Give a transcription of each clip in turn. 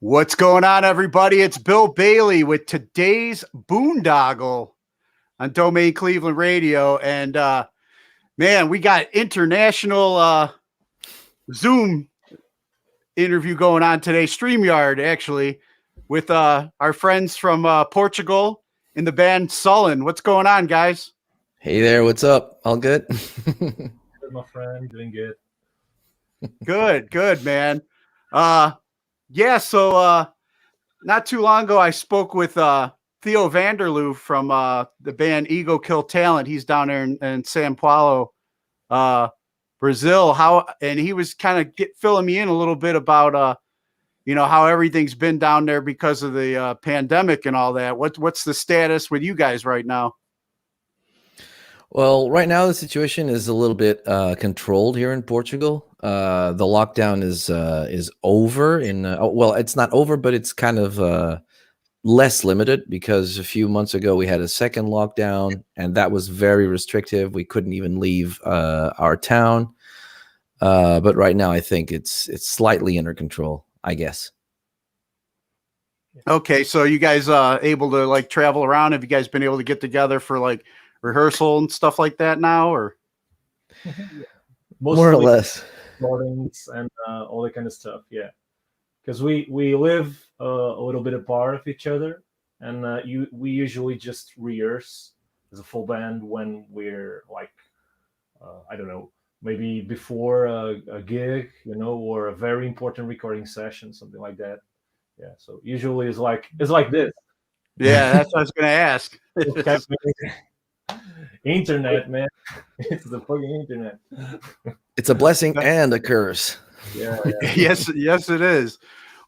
What's going on, everybody? It's Bill Bailey with today's Boondoggle on Domain Cleveland Radio. And man, we got international Zoom interview going on today, StreamYard, actually, with our friends from Portugal in the band Sullen. What's going on, guys? Hey there, what's up? All good? Good, my friend, doing good. Good, man. Yeah, so not too long ago, I spoke with Theo Vanderloo from the band Ego Kill Talent. He's down there in São Paulo, Brazil. And he was kind of filling me in a little bit about how everything's been down there because of the pandemic and all that. What's the status with you guys right now? Well, right now the situation is a little bit controlled here in Portugal. The lockdown is over. Well, it's not over, but it's kind of less limited because a few months ago we had a second lockdown, and that was very restrictive. We couldn't even leave our town. But right now, I think it's slightly under control, I guess. Okay, so you guys able to like travel around? Have you guys been able to get together for like rehearsal and stuff like that now, or more or less recordings and all that kind of stuff? Yeah, because we live a little bit apart of each other, and we usually just rehearse as a full band when we're like I don't know, maybe before a gig, or a very important recording session, something like that. Yeah, so usually it's like this. Yeah, that's what I was gonna ask. Internet, man. It's the fucking internet. It's a blessing and a curse. Yeah. Yes, it is.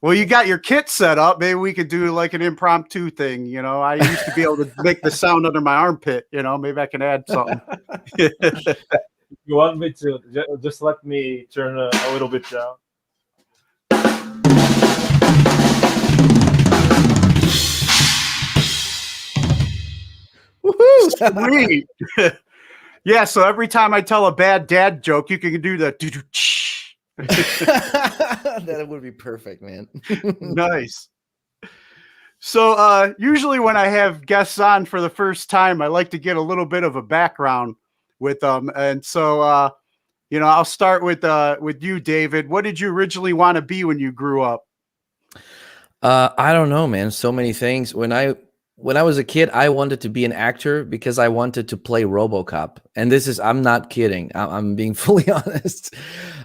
Well, you got your kit set up. Maybe we could do like an impromptu thing. I used to be able to make the sound under my armpit. Maybe I can add something. You want me to? Just let me turn a little bit down. Sweet. Yeah, so every time I tell a bad dad joke, you can do the That would be perfect, man. Nice. So usually when I have guests on for the first time, I like to get a little bit of a background with them. And so I'll start with you, David. What did you originally want to be when you grew up? I don't know, man. So many things. When I was a kid, I wanted to be an actor because I wanted to play RoboCop. And I'm not kidding. I'm being fully honest.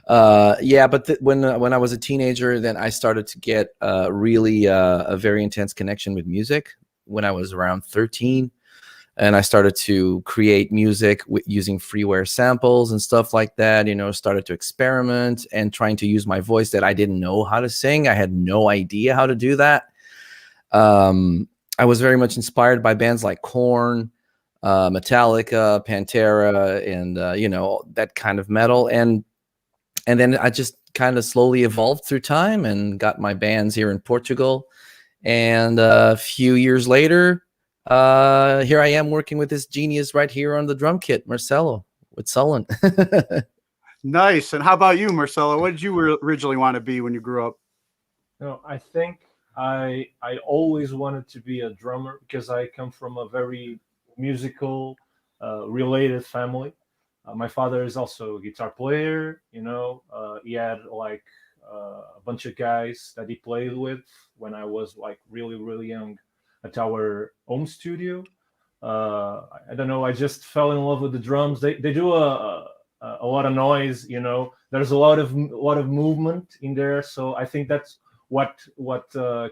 Yeah, but when I was a teenager, then I started to get really a very intense connection with music when I was around 13. And I started to create music using freeware samples and stuff like that, started to experiment and trying to use my voice that I didn't know how to sing. I had no idea how to do that. I was very much inspired by bands like Korn, Metallica, Pantera, and that kind of metal. And then I just kind of slowly evolved through time and got my bands here in Portugal. And a few years later, here I am working with this genius right here on the drum kit, Marcelo, with Sullen. Nice. And how about you, Marcelo? What did you originally want to be when you grew up? I think I always wanted to be a drummer because I come from a very musical related family. My father is also a guitar player. He had like a bunch of guys that he played with when I was like really, really young at our home studio. I don't know. I just fell in love with the drums. They do a lot of noise. There's a lot of movement in there. So I think that's what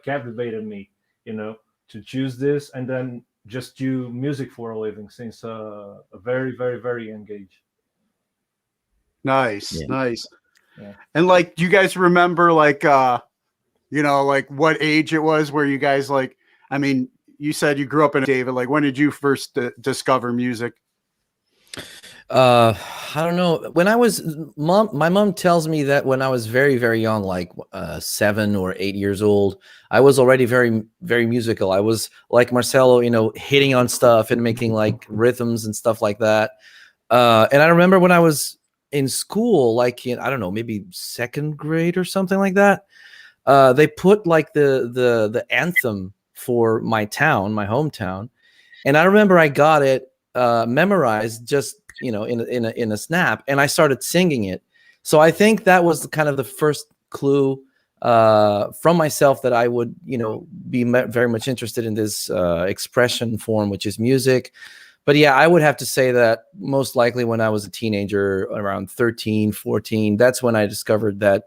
captivated me, to choose this and then just do music for a living since a very, very, very young age. Nice, yeah. Nice. Yeah. And like, do you guys remember like, like what age it was where you guys like, I mean, you said you grew up in David, like when did you first discover music? I don't know. When I was my mom tells me that when I was very, very young, like 7 or 8 years old, I was already very, very musical. I was like Marcelo, hitting on stuff and making like rhythms and stuff like that. And I remember when I was in school, like I don't know, maybe second grade or something like that. they put like the anthem for my town, my hometown, and I remember I got it memorized just in a snap, and I started singing it. So I think that was kind of the first clue from myself that I would be very much interested in this expression form, which is music. But yeah, I would have to say that most likely when I was a teenager, around 13, 14, that's when I discovered that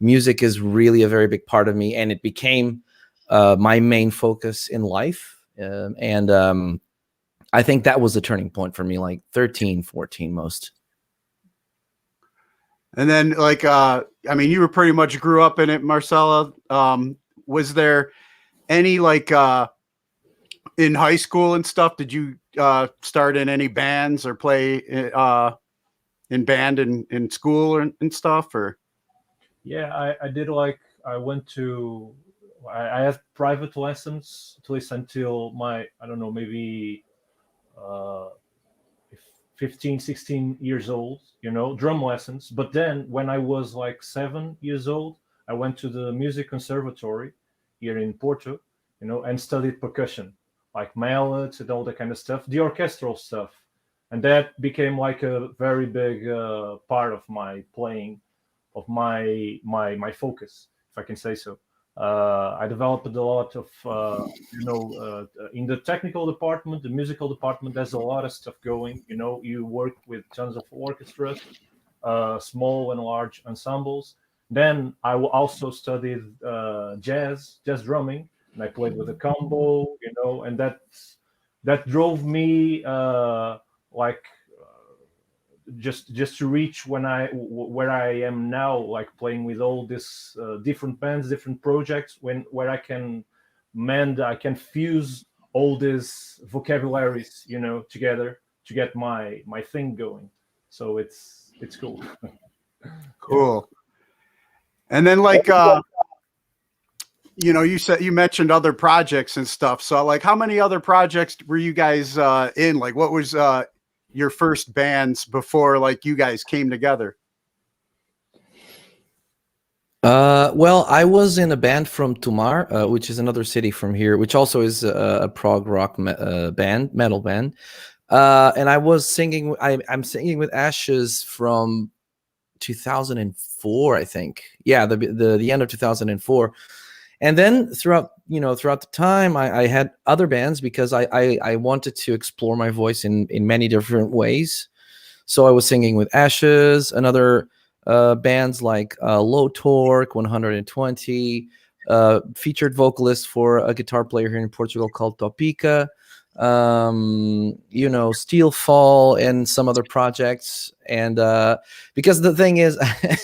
music is really a very big part of me, and it became my main focus in life. I think that was the turning point for me, like 13, 14 most. And then like, I mean, you were pretty much grew up in it, Marcelo. Was there any like, in high school and stuff, did you start in any bands or play in band in school and stuff? Or Yeah, I did. Like, I went to, I had private lessons at least until my, I don't know, maybe 15, 16 years old, drum lessons. But then when I was like 7 years old, I went to the music conservatory here in Porto, and studied percussion, like mallets and all that kind of stuff, the orchestral stuff. And that became like a very big part of my playing, of my focus, if I can say so. I developed a lot of, in the technical department, the musical department, there's a lot of stuff going. You work with tons of orchestras, small and large ensembles. Then I also studied jazz drumming, and I played with a combo, and that drove me like just to reach where I am now, like playing with all these different bands, different projects, where I can fuse all these vocabularies, together to get my thing going. So it's cool. cool. And then like, you mentioned other projects and stuff. So like, how many other projects were you guys in? Like, what was your first bands before like you guys came together? Well, I was in a band from Tomar, which is another city from here, which also is a prog rock metal band. And I was singing. I'm singing with Ashes from 2004, I think. Yeah, the end of 2004. And then throughout the time, I had other bands because I wanted to explore my voice in many different ways. So I was singing with Ashes, and other bands like Low Torque, 120, featured vocalist for a guitar player here in Portugal called Topica, Steel Fall, and some other projects. And because the thing is,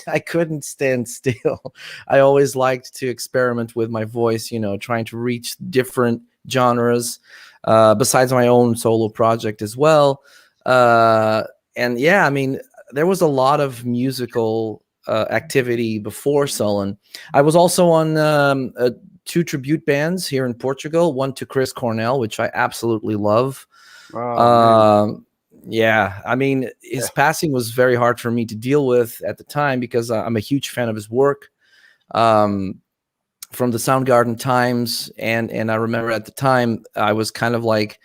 I couldn't stand still. I always liked to experiment with my voice, trying to reach different genres, besides my own solo project as well. And yeah, I mean, there was a lot of musical activity before Sullen. I was also on 2 tribute bands here in Portugal, one to Chris Cornell, which I absolutely love. Yeah, I mean, his passing was very hard for me to deal with at the time because I'm a huge fan of his work, from the Soundgarden times. And I remember at the time I was kind of like,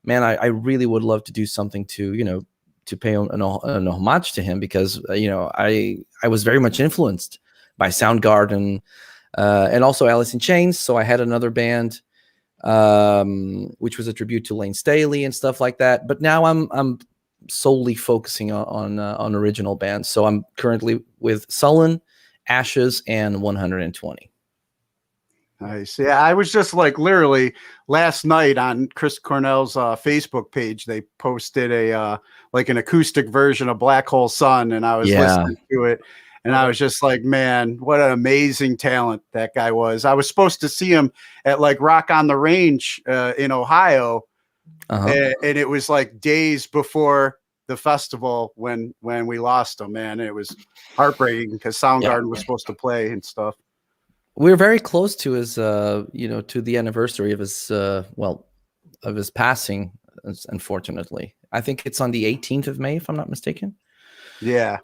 man, I really would love to do something to, to pay an homage to him, because, I was very much influenced by Soundgarden, and also Alice in Chains. So I had another band, which was a tribute to Lane Staley and stuff like that. But now I'm solely focusing on original bands. So I'm currently with Sullen, Ashes, and 120. Nice. Yeah, I was just like literally last night on Chris Cornell's Facebook page. They posted a like an acoustic version of Black Hole Sun, and I was listening to it, and I was just like, man, what an amazing talent that guy was. I was supposed to see him at like Rock on the Range in Ohio, and it was like days before the festival when we lost him. Man, it was heartbreaking because Soundgarden was supposed to play and stuff. We're very close to his, to the anniversary of his, of his passing. Unfortunately, I think it's on the 18th of May, if I'm not mistaken. Yeah,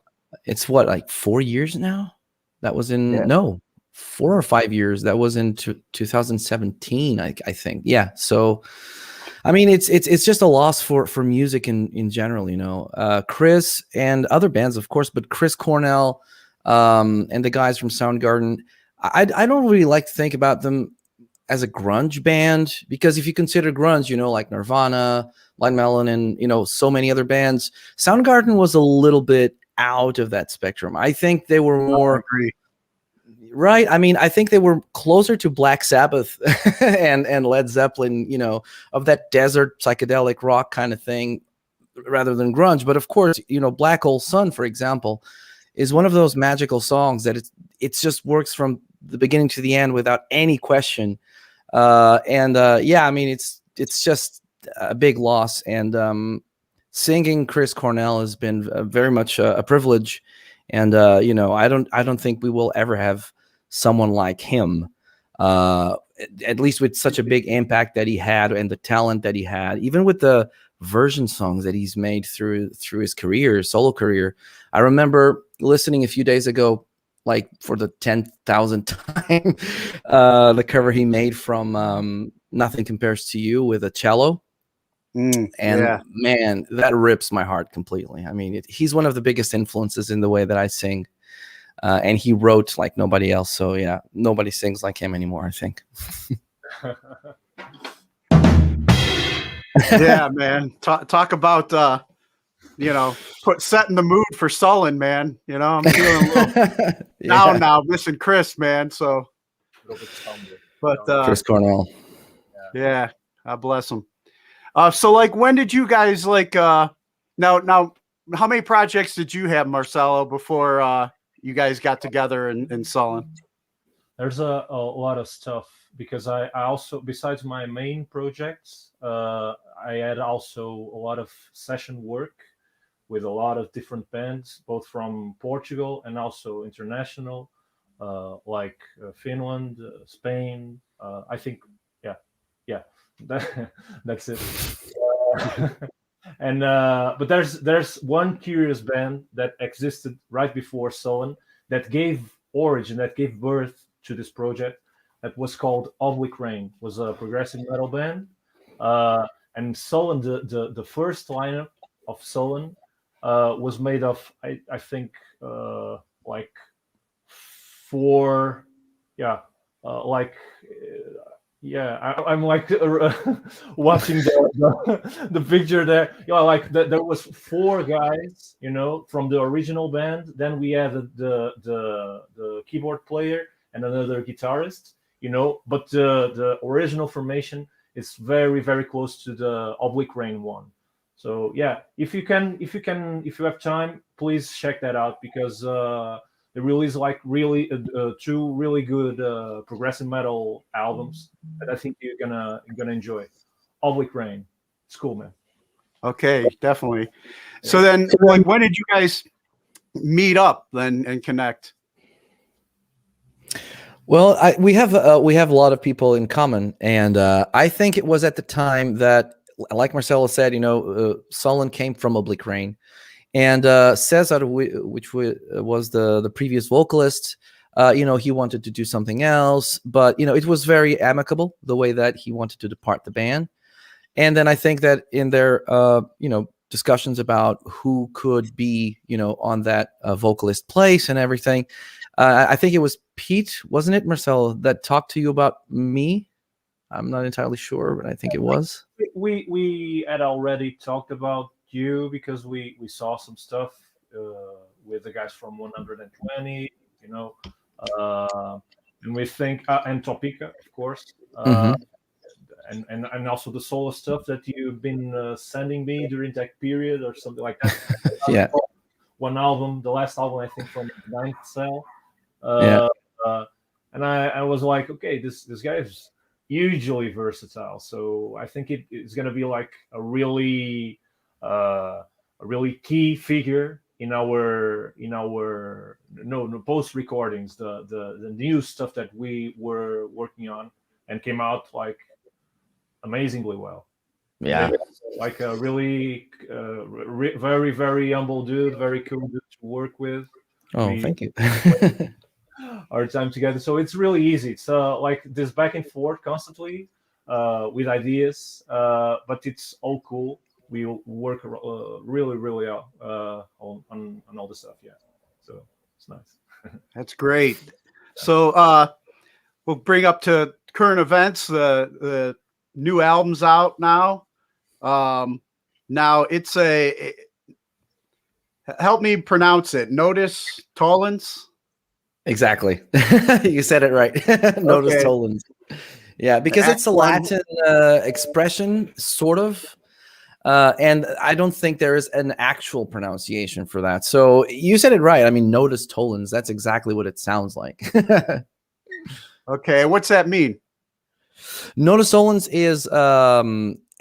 it's what, like 4 years now. That was in 4 or 5 years. That was in 2017, I think. Yeah. So, I mean, it's just a loss for music in general, you know. Chris and other bands, of course, but Chris Cornell and the guys from Soundgarden, I don't really like to think about them as a grunge band, because if you consider grunge, you know, like Nirvana, Blind Melon, and, you know, so many other bands, Soundgarden was a little bit out of that spectrum. I think they were more... I agree. Right. I mean, I think they were closer to Black Sabbath and Led Zeppelin, you know, of that desert psychedelic rock kind of thing, rather than grunge. But of course, you know, Black Hole Sun, for example, is one of those magical songs that it just works from the beginning to the end without any question. Yeah, I mean, it's just a big loss. And singing Chris Cornell has been very much a privilege. And you know, I don't think we will ever have someone like him, at least with such a big impact that he had and the talent that he had, even with the version songs that he's made through his career, solo career. I remember listening a few days ago, like for the 10,000th time, the cover he made from Nothing Compares to You with a cello. And yeah. man, that rips my heart completely. I mean, he's one of the biggest influences in the way that I sing. And he wrote like nobody else. So yeah, nobody sings like him anymore, I think. Yeah, man. Talk about you know, setting the mood for Sullen, man. You know, I'm feeling a little down now, missing Chris, man. So, but Chris Cornell. Yeah, God bless him. So like, when did you guys like? Now, how many projects did you have, Marcelo, before you guys got together in Sullen? There's a lot of stuff, because I also, besides my main projects, I had also a lot of session work with a lot of different bands, both from Portugal and also international, like Finland, Spain. I think, yeah, that's it. And but there's one curious band that existed right before Sullen that gave birth to this project, that was called Oblique Rain. It was a progressive metal band, and Sullen, the first lineup of Sullen was made of I think like four, I'm like watching the picture there. Like there was four guys, you know, from the original band. Then we had the keyboard player and another guitarist, you know. But the original formation is very, very close to the Oblique Rain one. So yeah, if you have time, please check that out, because they released like really two really good progressive metal albums that I think you're gonna enjoy. Oblique Rain, it's cool, man. Okay, definitely. So then, like, when did you guys meet up then and connect? Well, we have a lot of people in common, and I think it was at the time that, like Marcelo said, you know, Sullen came from Oblique Rain. And Cesar, which was the previous vocalist, you know, he wanted to do something else, but, you know, it was very amicable the way that he wanted to depart the band. And then I think that in their, you know, discussions about who could be, you know, on that vocalist place and everything, I think it was Pete, wasn't it, Marcelo, that talked to you about me? I'm not entirely sure, but I think it was. We had already talked about you, because we saw some stuff with the guys from 120, you know, and we think and Topica, of course, and also the solo stuff that you've been sending me during that period or something like that. Yeah, one album, the last album, I think, from Ninth Cell. And I was like, okay, this guy is hugely versatile, so I think it's gonna be like a really key figure in our post recordings, the new stuff that we were working on, and came out like amazingly well. Yeah, like a really very, very humble dude, very cool dude to work with. Oh, thank you. our time together. So it's really easy. It's like this back and forth constantly with ideas, but it's all cool. We work really, really on all the stuff. Yeah, so it's nice. That's great. So we'll bring up to current events. The new album's out now. Now it's help me pronounce it. Nodus Tollens. Exactly. You said it right. Nodus Tollens. Yeah, because it's a Latin expression, sort of. And I don't think there is an actual pronunciation for that. So you said it right. I mean, Nodus Tollens, that's exactly what it sounds like. Okay, what's that mean? Nodus Tollens is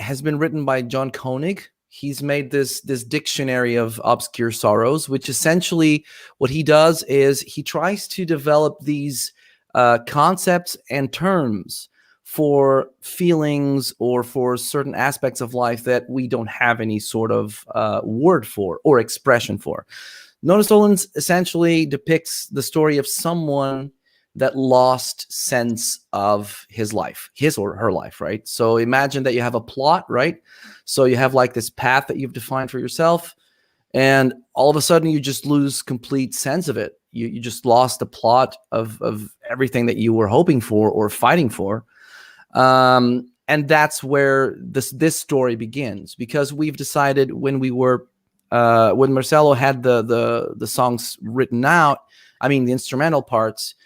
has been written by John Koenig. He's made this dictionary of obscure sorrows, which essentially what he does is he tries to develop these concepts and terms for feelings or for certain aspects of life that we don't have any sort of word for or expression for. Nodus Tollens essentially depicts the story of someone that lost sense of his life, his or her life, right? So imagine that you have a plot, right? So you have like this path that you've defined for yourself, and all of a sudden you just lose complete sense of it. You just lost the plot of everything that you were hoping for or fighting for. And that's where this story begins, because we've decided when Marcelo had the songs written out, I mean the instrumental parts,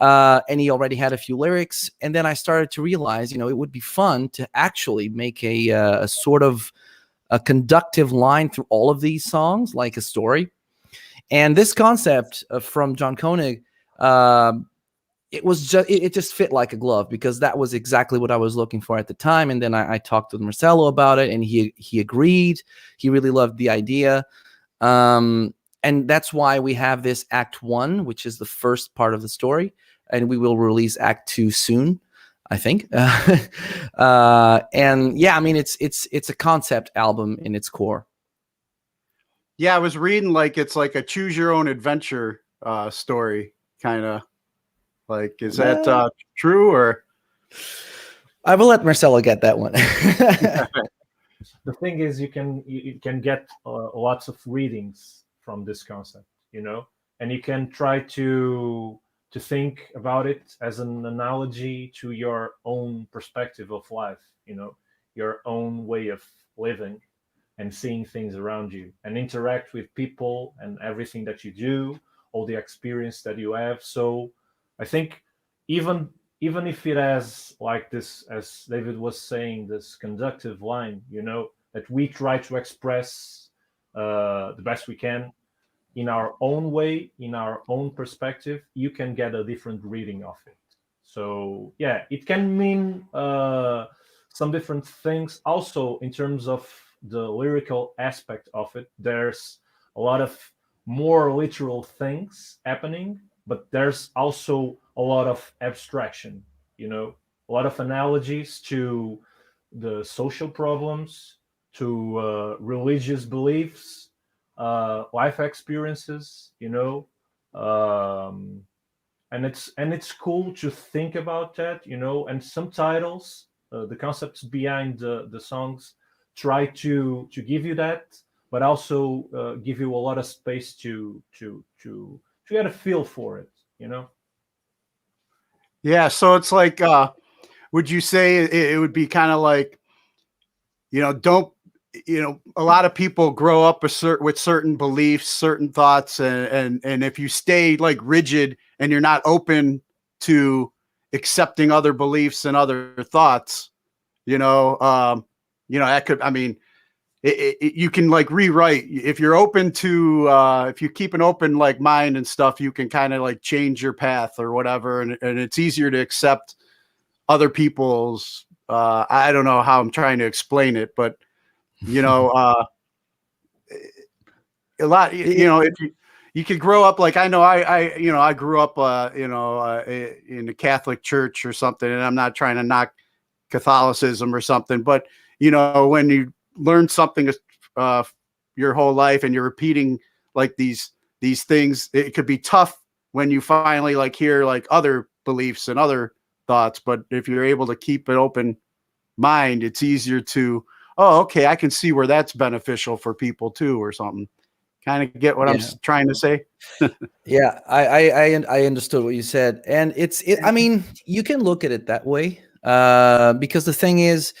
and he already had a few lyrics. And then I started to realize, it would be fun to actually make a sort of a conductive line through all of these songs, like a story. And this concept from John Koenig, it just fit like a glove, because that was exactly what I was looking for at the time. And then I talked with Marcelo about it, and he agreed. He really loved the idea. And that's why we have this Act 1, which is the first part of the story. And we will release Act 2 soon, I think. And yeah, I mean, it's a concept album in its core. Yeah, I was reading like it's like a choose your own adventure story, kind of. Like, is that true, or? I will let Marcelo get that one. The thing is, you can get lots of readings from this concept, and you can try to think about it as an analogy to your own perspective of life, your own way of living and seeing things around you, and interact with people and everything that you do, all the experience that you have. So I think even if it has like this, as David was saying, this conductive line, that we try to express the best we can in our own way, in our own perspective, you can get a different reading of it. So yeah, it can mean some different things. Also, in terms of the lyrical aspect of it, there's a lot of more literal things happening, but there's also a lot of abstraction, a lot of analogies to the social problems, to religious beliefs, life experiences, and it's cool to think about that, and some titles, the concepts behind the songs try to give you that, but also give you a lot of space to get a feel for it, Yeah, so it's like, would you say it would be kind of like, don't, a lot of people grow up with certain beliefs, certain thoughts, and if you stay like rigid and you're not open to accepting other beliefs and other thoughts, that could, I mean, you can like rewrite. If you're open to, if you keep an open like mind and stuff, you can kind of like change your path or whatever, and it's easier to accept other people's. I don't know how I'm trying to explain it, but a lot. If you could grow up like I know I grew up in the Catholic Church or something, and I'm not trying to knock Catholicism or something, but when you learn something your whole life and you're repeating like these things, it could be tough when you finally like hear like other beliefs and other thoughts. But if you're able to keep an open mind, it's easier to, oh, okay, I can see where that's beneficial for people too, or something. Kind of get what I'm trying to say? Yeah, I understood what you said, and I mean, you can look at it that way, because the thing is,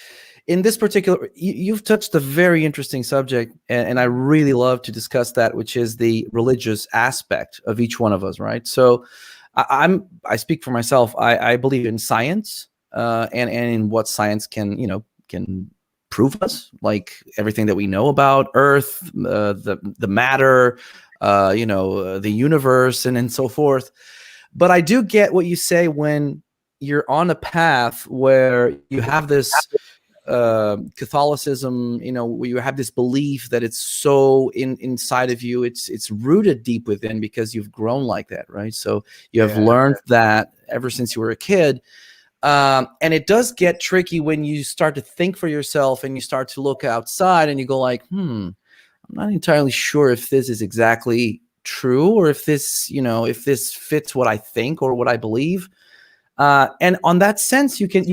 in this particular, you've touched a very interesting subject, and I really love to discuss that, which is the religious aspect of each one of us, right? So, I speak for myself. I believe in science, and in what science can prove us, like everything that we know about Earth, the matter, the universe, and so forth. But I do get what you say when you're on a path where you have this Catholicism, where you have this belief that it's so inside of you, it's rooted deep within because you've grown like that, right? So you have learned that ever since you were a kid. And it does get tricky when you start to think for yourself and you start to look outside and you go like, I'm not entirely sure if this is exactly true, or if this fits what I think or what I believe. And on that sense, you can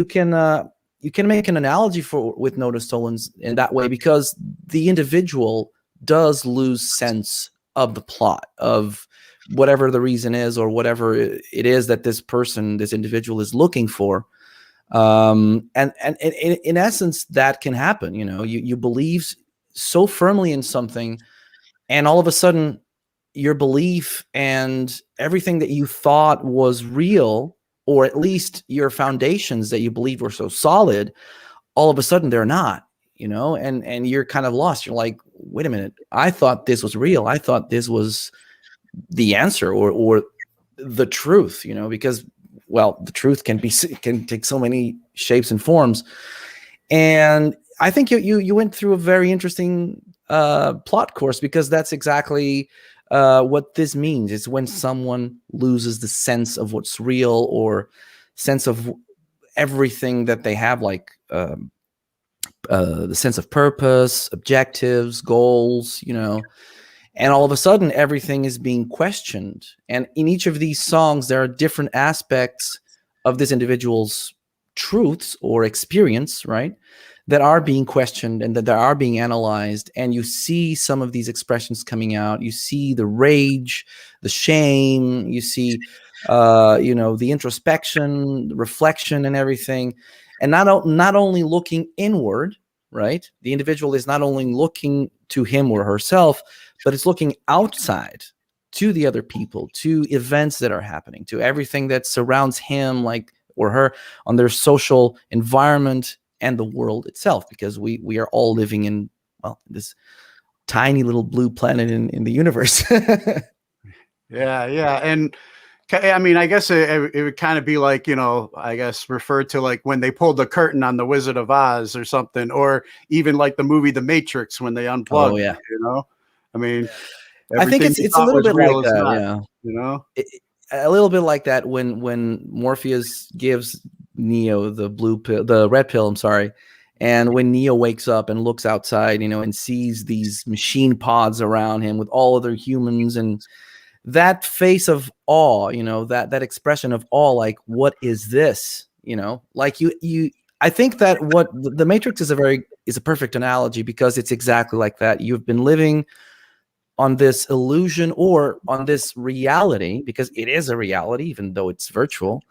make an analogy with Nodus Tollens in that way, because the individual does lose sense of the plot, of whatever the reason is, or whatever it is that this individual is looking for. And in essence, that can happen. You believe so firmly in something, and all of a sudden your belief and everything that you thought was real, or at least your foundations that you believed were so solid, all of a sudden they're not, and you're kind of lost. You're like, wait a minute, I thought this was real. I thought this was the answer, or the truth, because, well, the truth can take so many shapes and forms. And I think you went through a very interesting plot course, because that's exactly what this means. It's when someone loses the sense of what's real, or sense of everything that they have, like the sense of purpose, objectives, goals, and all of a sudden everything is being questioned. And in each of these songs, there are different aspects of this individual's truths or experience, right, that are being questioned and that are being analyzed. And you see some of these expressions coming out. You see the rage, the shame, you see the introspection, the reflection, and everything. And not only looking inward, right? The individual is not only looking to him or herself, but it's looking outside to the other people, to events that are happening, to everything that surrounds him, like, or her, on their social environment and the world itself, because we are all living in, well, this tiny little blue planet in the universe. Yeah. And I mean, I guess it would kind of be like, I guess referred to like when they pulled the curtain on the Wizard of Oz or something, or even like the movie The Matrix when they unplugged. Oh, yeah. I mean, I think it's a little bit like that. Not, a little bit like that when Morpheus gives Neo the red pill. I'm sorry. And when Neo wakes up and looks outside, and sees these machine pods around him with all other humans, and that face of awe, that expression of awe, like, what is this? Like I think that what the Matrix is a perfect analogy, because it's exactly like that. You've been living on this illusion, or on this reality, because it is a reality, even though it's virtual.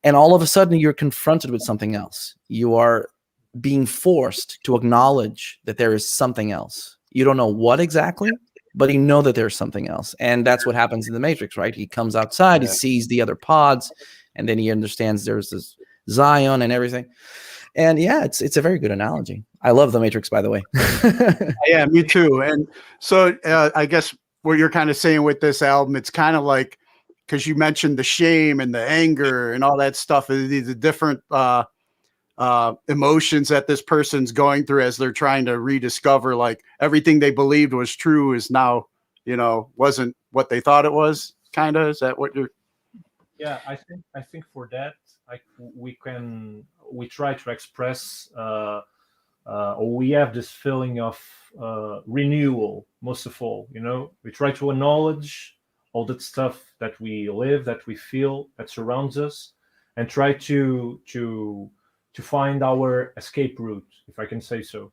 And all of a sudden you're confronted with something else. You are being forced to acknowledge that there is something else. You don't know what exactly, but you know that there's something else. And that's what happens in the Matrix, right? He comes outside, he sees the other pods, and then he understands there's this Zion and everything. And yeah, it's a very good analogy. I love the Matrix, by the way. Yeah, me too. And so I guess what you're kind of saying with this album, it's kind of like, because you mentioned the shame and the anger and all that stuff, the different emotions that this person's going through as they're trying to rediscover, like, everything they believed was true is now, wasn't what they thought it was. Kind of, is that what you're? Yeah, I think for that, we try to express, or we have this feeling of renewal, most of all. We try to acknowledge all that stuff that we live, that we feel, that surrounds us, and try to find our escape route, if I can say so.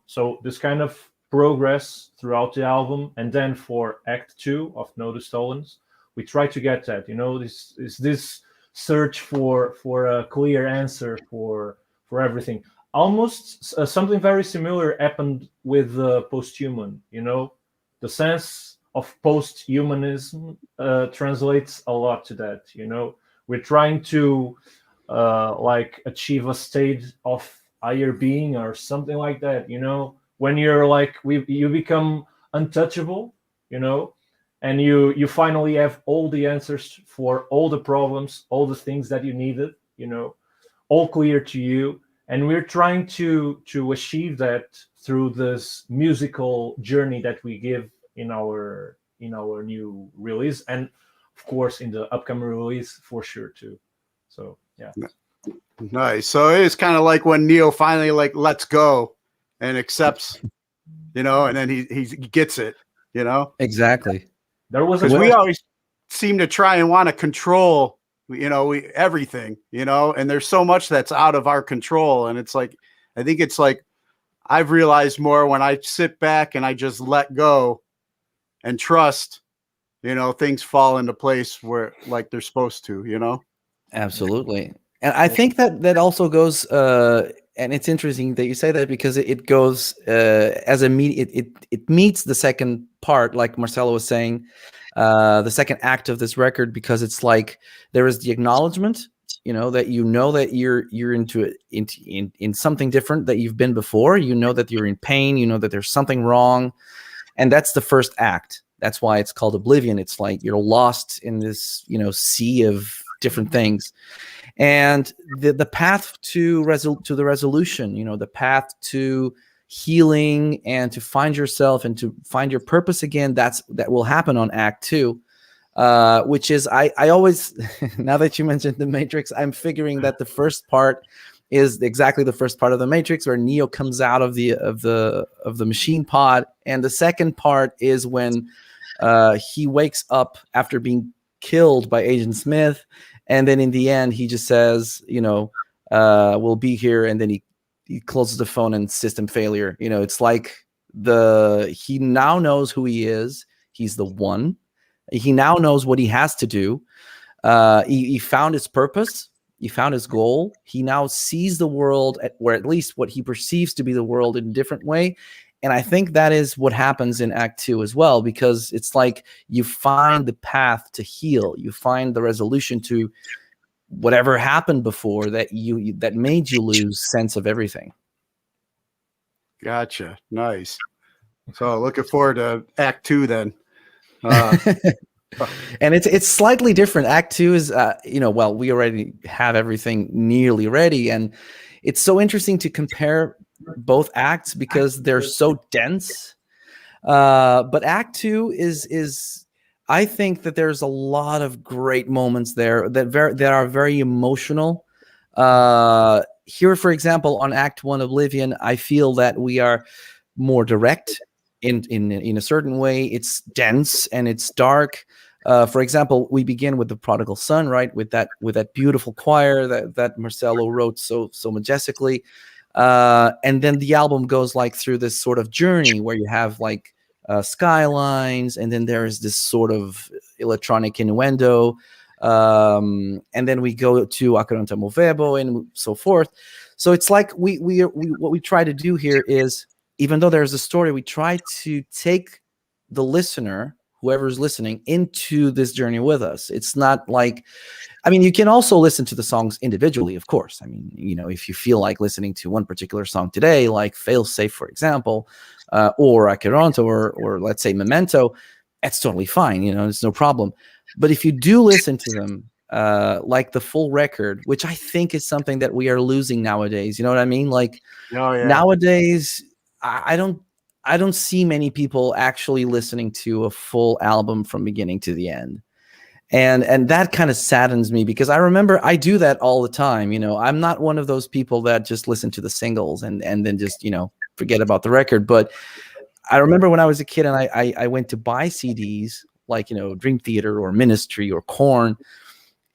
So this kind of progress throughout the album, and then for Act 2 of Nodus Tollens, we try to get that. This search for a clear answer for everything. Almost something very similar happened with Posthuman. The sense of posthumanism translates a lot to that. We're trying to achieve a state of higher being or something like that. When you're you become untouchable, and you finally have all the answers for all the problems, all the things that you needed, all clear to you. And we're trying to achieve that through this musical journey that we give in our new release, and of course in the upcoming release for sure too. So yeah. Nice. So it's kind of like when Neo finally lets go and accepts, and then he gets it, Exactly. There was because we always seem to try and want to control, everything, and there's so much that's out of our control. And it's like, I think it's like, I've realized more when I sit back and I just let go and trust, things fall into place where like they're supposed to, Absolutely. And I think that also goes, and it's interesting that you say that, because it goes as a it meets the second part, like Marcelo was saying, the second act of this record, because it's like there is the acknowledgement, that that you're in something different that you've been before. That you're in pain. That there's something wrong, and that's the first act. That's why it's called Oblivion. It's like you're lost in this sea of different things. And the path to the resolution, the path to healing and to find yourself and to find your purpose again, that will happen on Act 2, which is I always now that you mentioned the Matrix, I'm figuring that the first part is exactly the first part of the Matrix, where Neo comes out of the machine pod, and the second part is when he wakes up after being killed by Agent Smith. And then in the end, he just says, we'll be here. And then he closes the phone and system failure. It's like he now knows who he is. He's the one. He now knows what he has to do. He found his purpose. He found his goal. He now sees the world, or at least what he perceives to be the world, in a different way. And I think that is what happens in Act 2 as well, because it's like you find the path to heal. You find the resolution to whatever happened before that made you lose sense of everything. Gotcha. Nice. So looking forward to Act 2 then. And it's slightly different. Act 2 is, well, we already have everything nearly ready. And it's so interesting to compare both acts because they're so dense. But Act 2 is I think that there's a lot of great moments there that are very emotional. Here, for example, on Act 1 Oblivion, I feel that we are more direct in a certain way. It's dense and it's dark. For example, we begin with the Prodigal Son, right? With that beautiful choir that Marcelo wrote so majestically. And then the album goes like through this sort of journey where you have like skylines, and then there is this sort of electronic innuendo, and then we go to Acaranta Movebo and so forth. So it's like we what we try to do here is, even though there's a story, we try to take the listener, whoever's listening, into this journey with us. It's not like, I mean, you can also listen to the songs individually, of course. I mean, if you feel like listening to one particular song today, like Failsafe, for example, or Acheronto, or let's say Memento, that's totally fine. It's no problem. But if you do listen to them, like the full record, which I think is something that we are losing nowadays, you know what I mean? Like nowadays, I don't see many people actually listening to a full album from beginning to the end. And that kind of saddens me, because I remember I do that all the time. I'm not one of those people that just listen to the singles and then just, forget about the record. But I remember when I was a kid and I went to buy CDs, like, you know, Dream Theater or Ministry or Korn.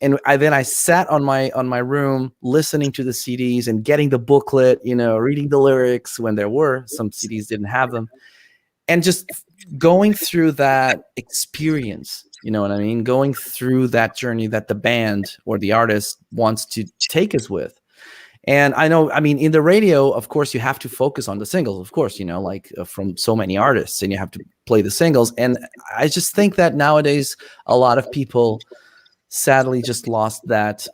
And I sat on my room listening to the CDs and getting the booklet, you know, reading the lyrics when there were some CDs didn't have them, and just going through that experience, you know what I mean? Going through that journey that the band or the artist wants to take us with. And I know, I mean, in the radio, of course, you have to focus on the singles, of course, you know, like from so many artists, and you have to play the singles. And I just think that nowadays a lot of people sadly just lost that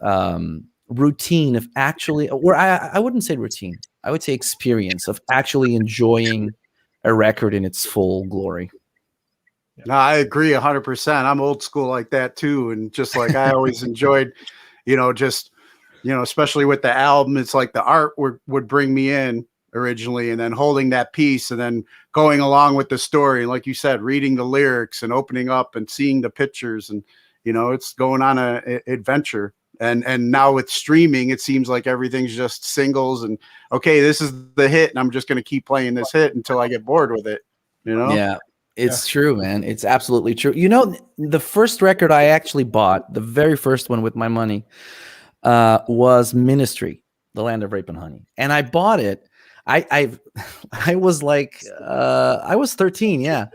routine of actually, or I wouldn't say routine, I would say experience of actually enjoying a record in its full glory. No, I agree 100%. I'm old school like that too. And just like I always enjoyed, you know, just, you know, especially with the album, it's like the art would bring me in originally, and then holding that piece and then going along with the story. And like you said, reading the lyrics and opening up and seeing the pictures, and, you know, it's going on a adventure. And now with streaming, it seems like everything's just singles and, okay, this is the hit, and I'm just going to keep playing this hit until I get bored with it, you know? Yeah, it's true, man. It's absolutely true. You know, the first record I actually bought, the very first one with my money, was Ministry, The Land of Rape and Honey. And I bought it. I was like, I was 13, yeah.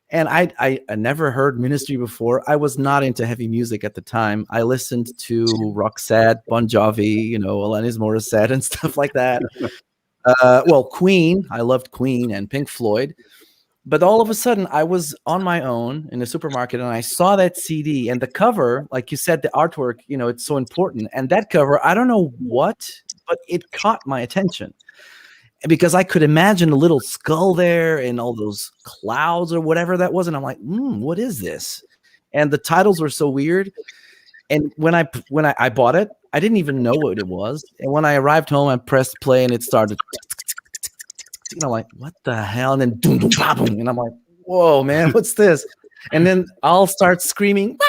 And I never heard Ministry before. I was not into heavy music at the time. I listened to Roxette, Bon Jovi, you know, Alanis Morissette and stuff like that. Well, Queen. I loved Queen and Pink Floyd. But all of a sudden, I was on my own in the supermarket, and I saw that CD and the cover, like you said, the artwork, you know, it's so important. And that cover, I don't know what, but it caught my attention. Because I could imagine a little skull there and all those clouds or whatever that was. And I'm like, what is this? And the titles were so weird. And when I bought it, I didn't even know what it was. And when I arrived home, I pressed play and it started. And I'm like, what the hell? And then boom, boom, boom, boom. And I'm like, whoa, man, what's this? And then I'll start screaming.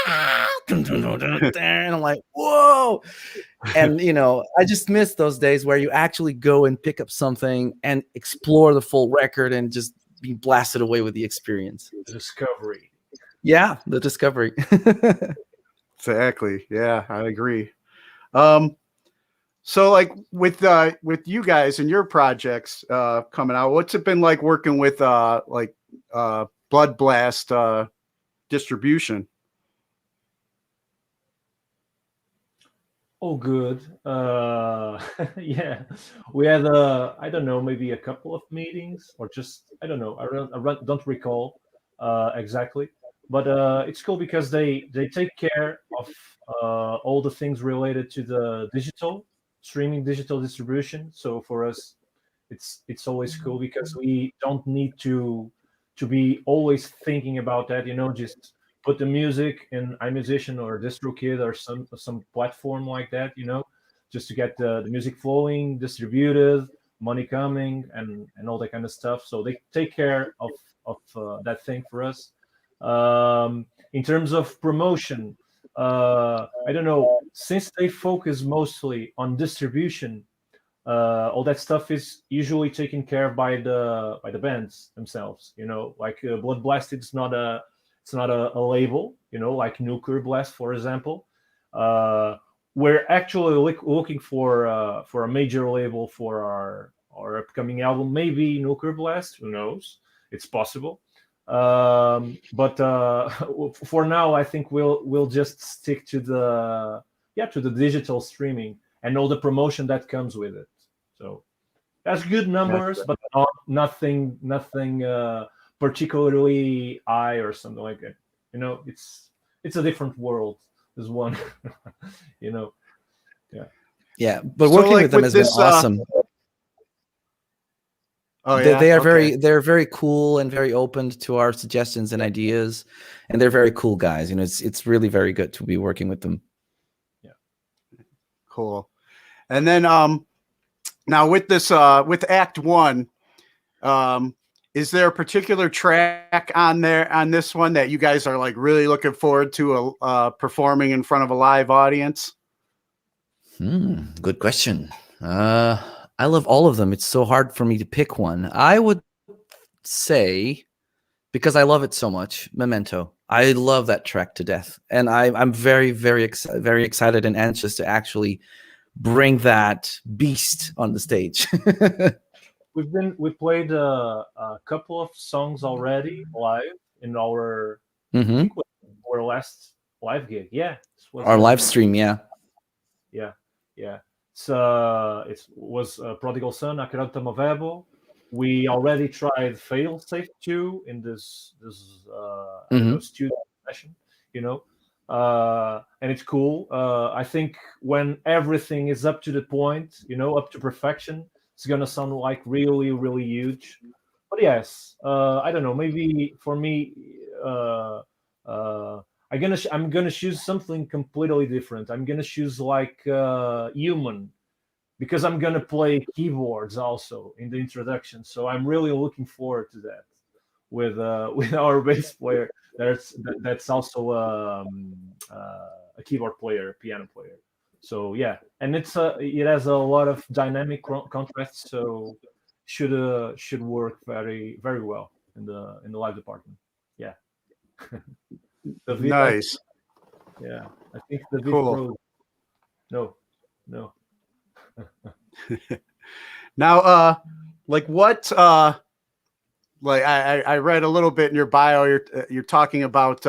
And I'm like, whoa. And, you know, I just miss those days where you actually go and pick up something and explore the full record and just be blasted away with the experience. The discovery. Yeah, the discovery. Exactly. Yeah, I agree. So like with you guys and your projects coming out, what's it been like working with Blood Blast distribution? Oh, good. Yeah, we had I don't know, maybe a couple of meetings, or just I don't know. I don't recall exactly, but it's cool because they take care of all the things related to the digital streaming, digital distribution. So for us, it's always cool because we don't need to be always thinking about that. You know, just put the music in iMusician or DistroKid or some platform like that, you know, just to get the music flowing, distributed, money coming, and all that kind of stuff. So they take care of that thing for us. In terms of promotion, I don't know, since they focus mostly on distribution, all that stuff is usually taken care of by the bands themselves. You know, like Blood Blast, it's not a label, you know, like Nuclear Blast, for example. We're actually looking for a major label for our upcoming album. Maybe Nuclear Blast, who knows? It's possible. But for now, I think we'll just stick to the digital streaming and all the promotion that comes with it. So that's good numbers, but nothing particularly high or something like that. You know, it's a different world. There's one, you know. Yeah. But working with them has been awesome. Oh yeah, they are they're very cool and very open to our suggestions and ideas, and they're very cool guys. You know, it's really very good to be working with them. Yeah, cool. And then now with this with Act 1, is there a particular track on this one that you guys are like really looking forward to performing in front of a live audience? Good question. I love all of them. It's so hard for me to pick one. I would say, because I love it so much, Memento. I love that track to death, and I'm very, very, very excited and anxious to actually bring that beast on the stage. We played a couple of songs already live in our I Hmm. think our last live gig. Yeah, this was Our live stream, yeah. yeah, yeah. It was Prodigal Son, Acrata Movebo. We already tried Fail Safe 2 in this I don't know, studio session, you know. And it's cool. I think when everything is up to the point, you know, up to perfection, it's gonna sound like really, really huge. But yes, I don't know. Maybe for me, uh, uh, I'm gonna choose something completely different. I'm gonna choose like human, because I'm gonna play keyboards also in the introduction. So I'm really looking forward to that with with our bass player. That's also a keyboard player, piano player. So yeah, and it has a lot of dynamic contrast, so should work very, very well in the live department. Yeah. David, Nice. yeah, I think David Cool. froze. No, no. Now, like what? Like I read a little bit in your bio. You're talking about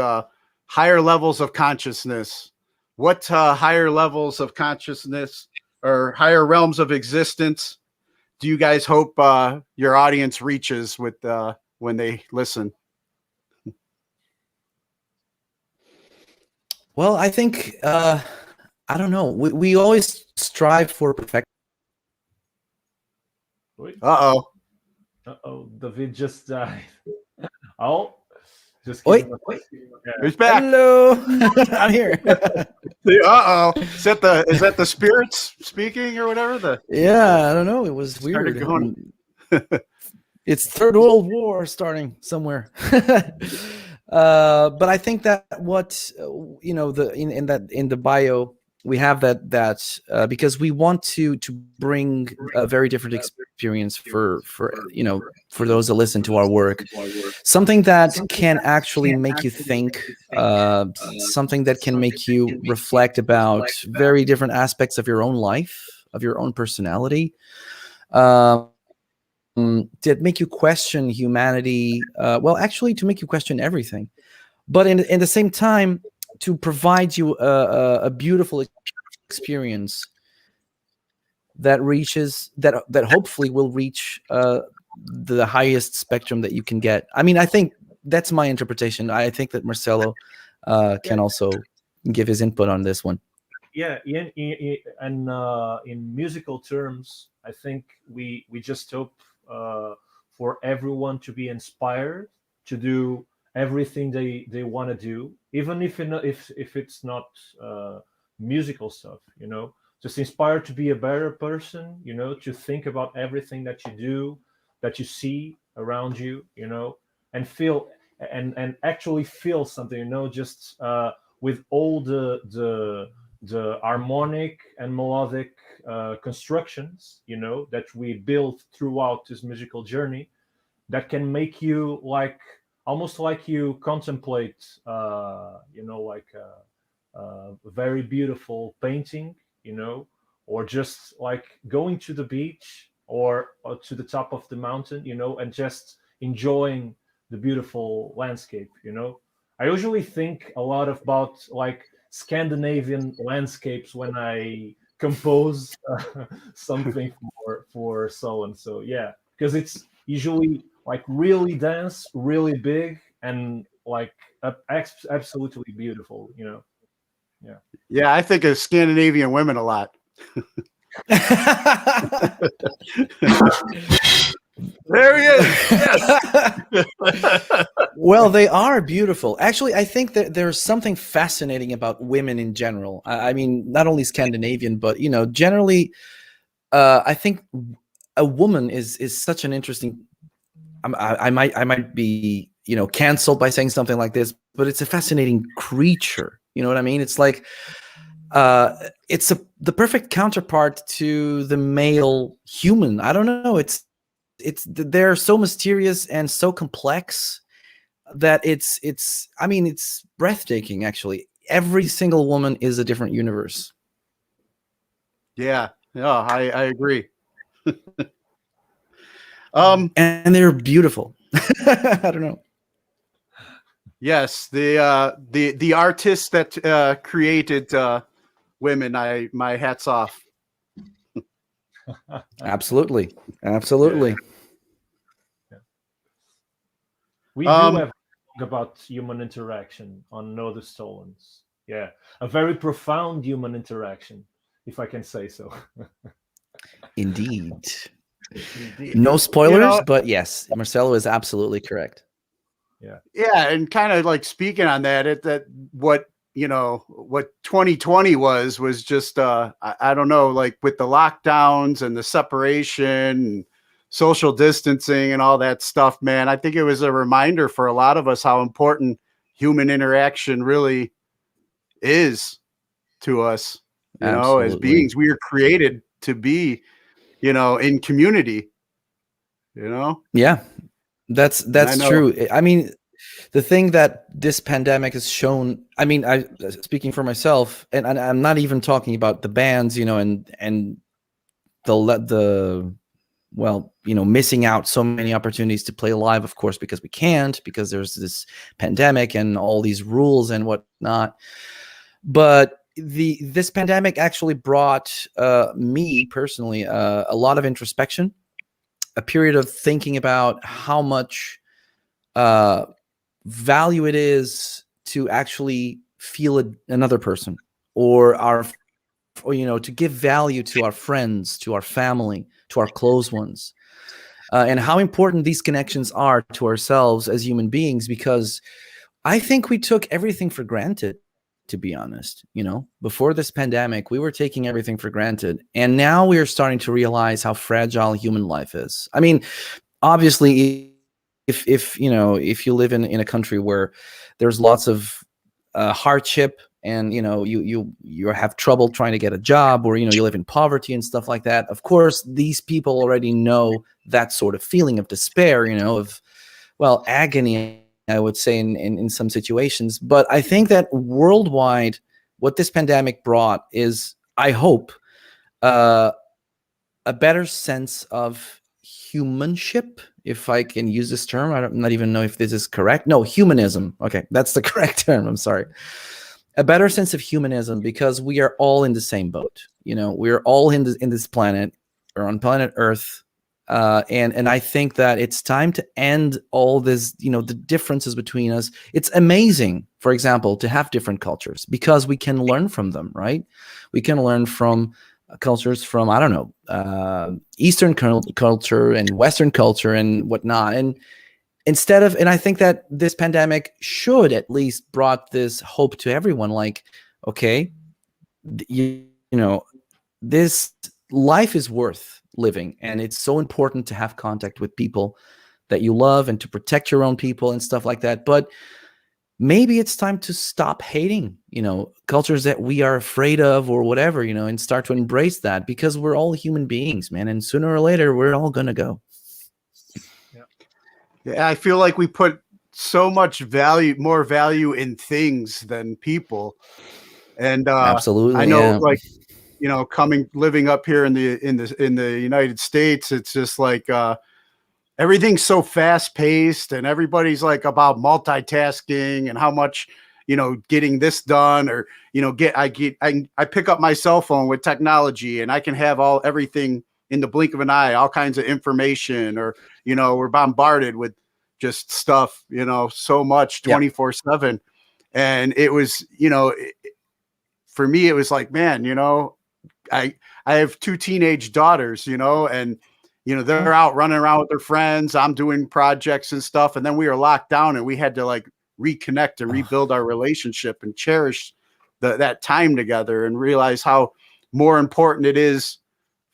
higher levels of consciousness. What higher levels of consciousness or higher realms of existence do you guys hope your audience reaches with when they listen? Well, I think I don't know. We always strive for perfection. Uh-oh. Uh-oh, David just died. Oh, just Wait, kidding. Yeah. He's back. hello, I'm here. Uh-oh. Is that the spirits speaking or whatever? Yeah, I don't know. It was Started weird. going- It's Third World War starting somewhere. But I think that what you know, in the bio we have that because we want to bring a very different experience for for those that listen to our work, something that can actually make you think, something that can make you reflect about very different aspects of your own life, of your own personality. That make you question humanity, well, actually to make you question everything, but in the same time to provide you a beautiful experience that reaches that hopefully will reach the highest spectrum that you can get. I mean, I think that's my interpretation. I think that Marcelo can also give his input on this one. Yeah, and in musical terms, I think we just hope for everyone to be inspired to do everything they want to do, even if it's not musical stuff. You know, just inspired to be a better person. You know, to think about everything that you do, that you see around you. You know, and feel and actually feel something. You know, just with all the harmonic and melodic constructions, you know, that we build throughout this musical journey, that can make you like almost like you contemplate, you know, like a very beautiful painting, you know, or just like going to the beach or to the top of the mountain, you know, and just enjoying the beautiful landscape, you know. I usually think a lot about like Scandinavian landscapes when I compose something for Sullen. So yeah, because it's usually like really dense, really big, and like absolutely beautiful. You know, yeah. Yeah, I think of Scandinavian women a lot. There he is. Yes. Well, they are beautiful. Actually, I think that there's something fascinating about women in general. I mean, not only Scandinavian, but you know, generally, I think a woman is such an interesting. I might be canceled by saying something like this, but it's a fascinating creature. You know what I mean? It's like it's the perfect counterpart to the male human. I don't know. They're so mysterious and so complex. that it's I mean, it's breathtaking. Actually, every single woman is a different universe. Yeah, I agree. And they're beautiful. I don't know. Yes, the artists that created women, my hats off. Absolutely. Absolutely. We do have about human interaction on Nodus Tollens. Yeah, a very profound human interaction, if I can say so. Indeed. No spoilers, but yes, Marcelo is absolutely correct. Yeah, and kind of like speaking on that, that what 2020 was just I don't know, like with the lockdowns and the separation and social distancing and all that stuff, man. I think it was a reminder for a lot of us how important human interaction really is to us, as beings. We are created to be, in community, Yeah, that's true. I mean, the thing that this pandemic has shown, I mean, speaking for myself, and I'm not even talking about the bands, and the well, missing out so many opportunities to play live, of course, because we can't, because there's this pandemic and all these rules and whatnot. But this pandemic actually brought me personally a lot of introspection, a period of thinking about how much value it is to actually feel another person, or to give value to our friends, to our family, to our close ones, and how important these connections are to ourselves as human beings, because I think we took everything for granted, to be honest. Before this pandemic, we were taking everything for granted, and now we are starting to realize how fragile human life is. I mean, obviously, if you live in a country where there's lots of hardship, and you have trouble trying to get a job, or you live in poverty and stuff like that, of course these people already know that sort of feeling of despair, of, well, agony, I would say, in some situations. But I think that worldwide, what this pandemic brought is, I hope, a better sense of humanship, if I can use this term. I don't not even know if this is correct. No, humanism. Okay, that's the correct term. I'm sorry. A better sense of humanism, because we are all in the same boat. We're all in this planet, or on planet Earth. And I think that it's time to end all this, the differences between us. It's amazing, for example, to have different cultures, because we can learn from them, right? We can learn from cultures from, I don't know, Eastern culture and Western culture and whatnot. And I think that this pandemic should at least brought this hope to everyone. Like, okay, this life is worth living, and it's so important to have contact with people that you love and to protect your own people and stuff like that. But maybe it's time to stop hating, cultures that we are afraid of or whatever, and start to embrace that, because we're all human beings, man. And sooner or later, we're all going to go. Yeah, I feel like we put so much more value in things than people. And absolutely, I know, like, living up here in the United States, it's just like everything's so fast paced, and everybody's like about multitasking and how much, getting this done, or I pick up my cell phone with technology, and I can have everything in the blink of an eye, all kinds of information, or we're bombarded with just stuff, so much 24/7. And it was, for me, it was like, man, I have 2 teenage daughters, and they're out running around with their friends. I'm doing projects and stuff, and then we were locked down, and we had to like reconnect and rebuild our relationship and cherish that time together, and realize how more important it is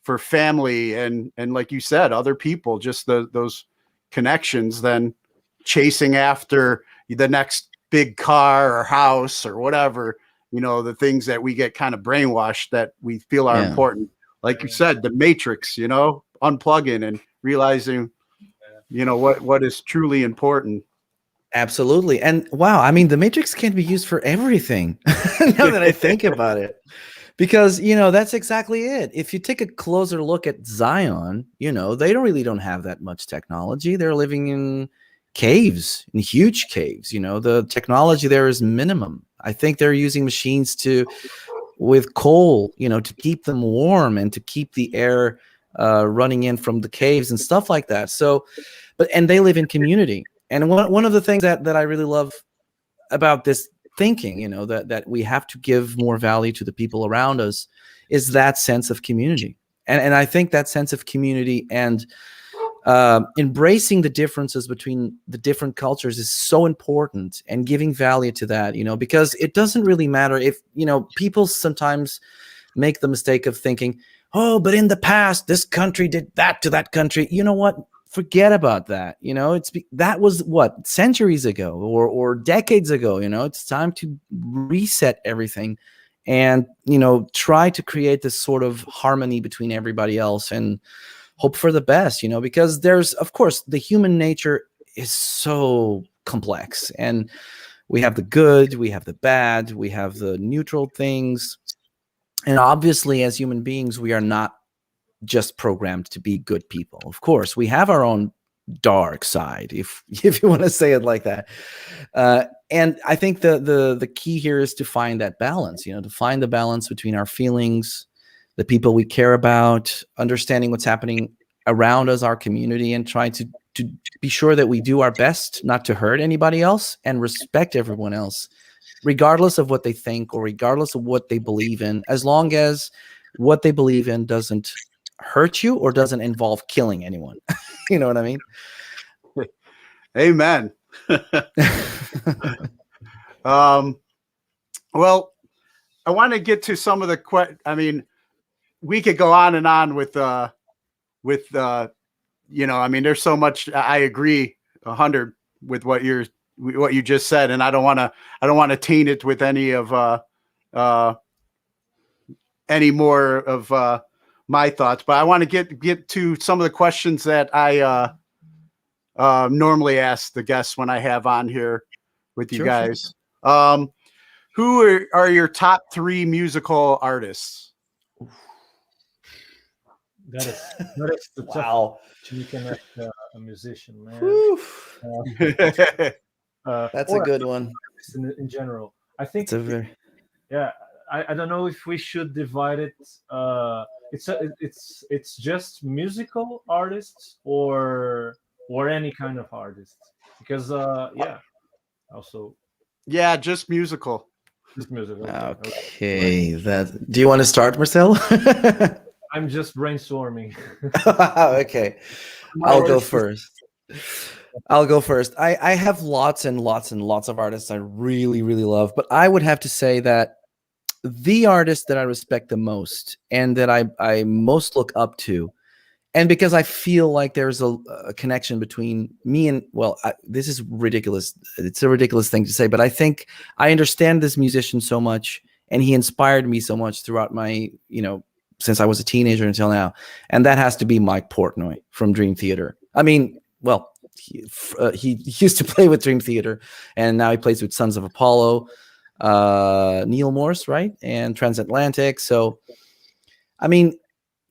for family and like you said, other people, just those connections, than chasing after the next big car or house or whatever. The things that we get kind of brainwashed that we feel are important. Like you said, the Matrix, unplugging and realizing, what is truly important. Absolutely. And wow, I mean, the Matrix can be used for everything now that I think about it. Because, that's exactly it. If you take a closer look at Zion, they don't have that much technology. They're living in caves, in huge caves. The technology there is minimum. I think they're using machines with coal, to keep them warm and to keep the air running in from the caves and stuff like that. So, and they live in community. And one of the things that I really love about this thinking, that we have to give more value to the people around us, is that sense of community. And I think that sense of community and embracing the differences between the different cultures is so important, and giving value to that, because it doesn't really matter if, people sometimes make the mistake of thinking, oh, but in the past, this country did that to that country. You know what? Forget about that. That was what, centuries ago or decades ago. It's time to reset everything and, try to create this sort of harmony between everybody else and hope for the best, because there's, of course, the human nature is so complex, and we have the good, we have the bad, we have the neutral things. And obviously, as human beings, we are not just programmed to be good people. Of course, we have our own dark side, if you want to say it like that. And I think the key here is to find that balance, to find the balance between our feelings, the people we care about, understanding what's happening around us, our community, and trying to be sure that we do our best not to hurt anybody else and respect everyone else, regardless of what they think or regardless of what they believe in, as long as what they believe in doesn't hurt you or doesn't involve killing anyone. You know what I mean? Amen. Well, I want to get to some of the we could go on and on with there's so much. I agree 100 with what you just said, and I don't want to taint it with any more of my thoughts, but I want to get to some of the questions that I normally ask the guests when I have on here with you guys. Sure. Who are your top 3 musical artists? That is the wow. You can ask a musician, man. That's a good one. In general, I think it's I don't know if we should divide it. It's just musical artists or any kind of artist, because also just musical. Just musical. Okay. Do you want to start, Marcel? I'm just brainstorming. Okay. I'll go first. I have lots and lots and lots of artists I really, really love, but I would have to say that the artist that I respect the most and that I most look up to, and because I feel like there's a connection between me and, this is ridiculous. It's a ridiculous thing to say, but I think I understand this musician so much, and he inspired me so much throughout my, since I was a teenager until now. And that has to be Mike Portnoy from Dream Theater. I mean, he used to play with Dream Theater, and now he plays with Sons of Apollo, Neil Morse, right? And Transatlantic. So, I mean,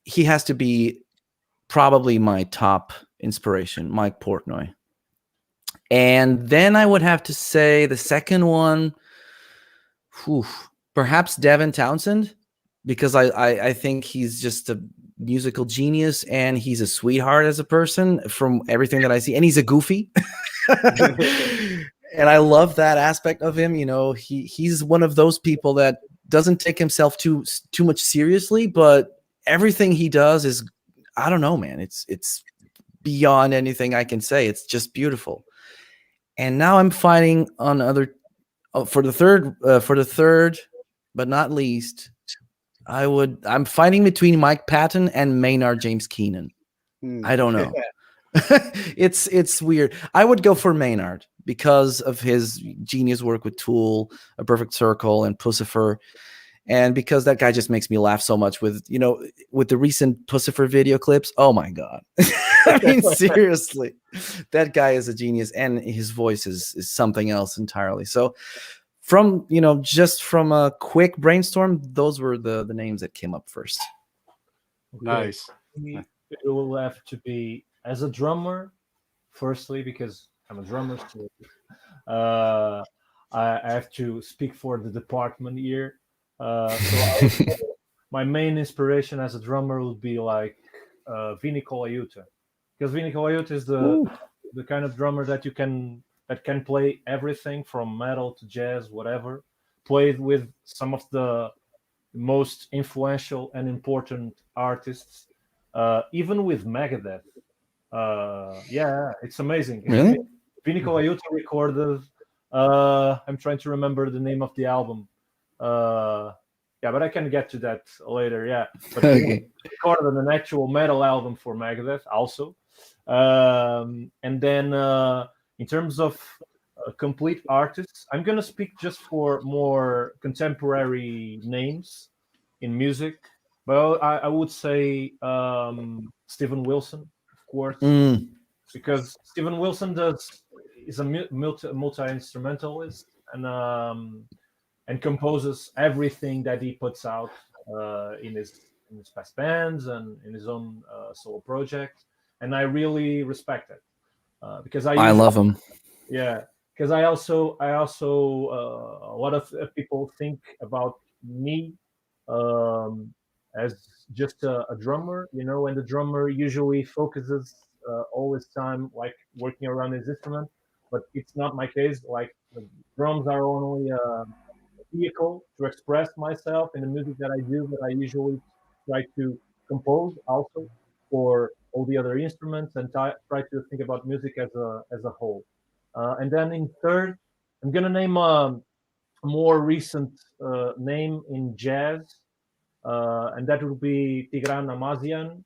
he has to be probably my top inspiration, Mike Portnoy. And then I would have to say the second one, perhaps Devin Townsend, because I think he's just a musical genius, and he's a sweetheart as a person from everything that I see, and he's a goofy. And I love that aspect of him. He's one of those people that doesn't take himself too much seriously, but everything he does is, I don't know, man. It's beyond anything I can say. It's just beautiful. And now I'm fighting on for the third, but not least, I'm fighting between Mike Patton and Maynard James Keenan. I don't know. It's weird. I would go for Maynard because of his genius work with Tool, A Perfect Circle, and Pussifer. And because that guy just makes me laugh so much with, with the recent Pussifer video clips. Oh my God. I mean, seriously, that guy is a genius, and his voice is something else entirely. So from, just from a quick brainstorm, those were the names that came up first. Okay. Nice. It will have to be as a drummer, firstly, because I'm a drummer. So, I have to speak for the department here. My main inspiration as a drummer would be like Vinny Colaiuta, because Vinny Colaiuta is the kind of drummer that can play everything from metal to jazz, whatever. Played with some of the most influential and important artists, even with Megadeth. Yeah, it's amazing. Really? Vinny Colaiuta recorded. I'm trying to remember the name of the album. Yeah, but I can get to that later. Yeah, but he recorded an actual metal album for Megadeth also. And then in terms of complete artists, I'm gonna speak just for more contemporary names in music. Well, I would say Steven Wilson, of course, because Steven Wilson is a multi instrumentalist and composes everything that he puts out in his past bands and in his own solo project, and I really respect it because I love him. Yeah, because I also a lot of people think about me as just a drummer, and the drummer usually focuses all his time like working around his instrument, but it's not my case. Like the drums are only a vehicle to express myself in the music that I do, but I usually try to compose also for all the other instruments and try to think about music as a whole. And then in third, I'm gonna name a more recent name in jazz, and that would be Tigran Amazian.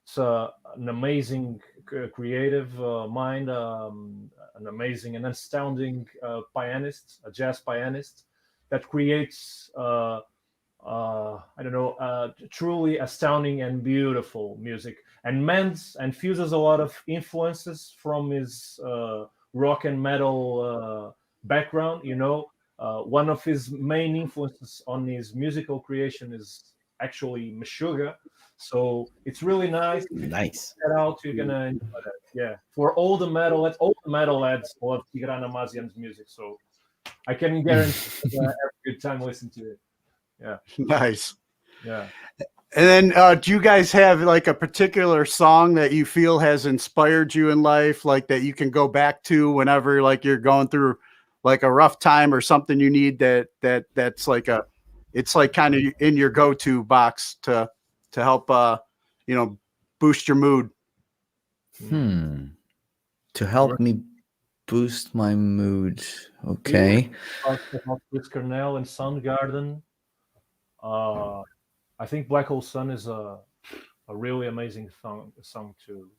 It's an amazing creative mind, an amazing and astounding pianist, a jazz pianist that creates, I don't know, truly astounding and beautiful music, and mends and fuses a lot of influences from his rock and metal background. One of his main influences on his musical creation is actually Meshuggah. So it's really nice. Nice. That out, you're gonna enjoy that. Yeah, for all the metalheads love Tigran Amazian's music, so I can guarantee have a good time listening to it. Yeah, Nice. yeah. And then, do you guys have like a particular song that you feel has inspired you in life, like that you can go back to whenever like you're going through like a rough time or something you need that's like it's like kind of in your go-to box to help boost your mood? To help me boost my mood. Okay. With Cornell and Soundgarden. I think Black Hole Sun is a really amazing song to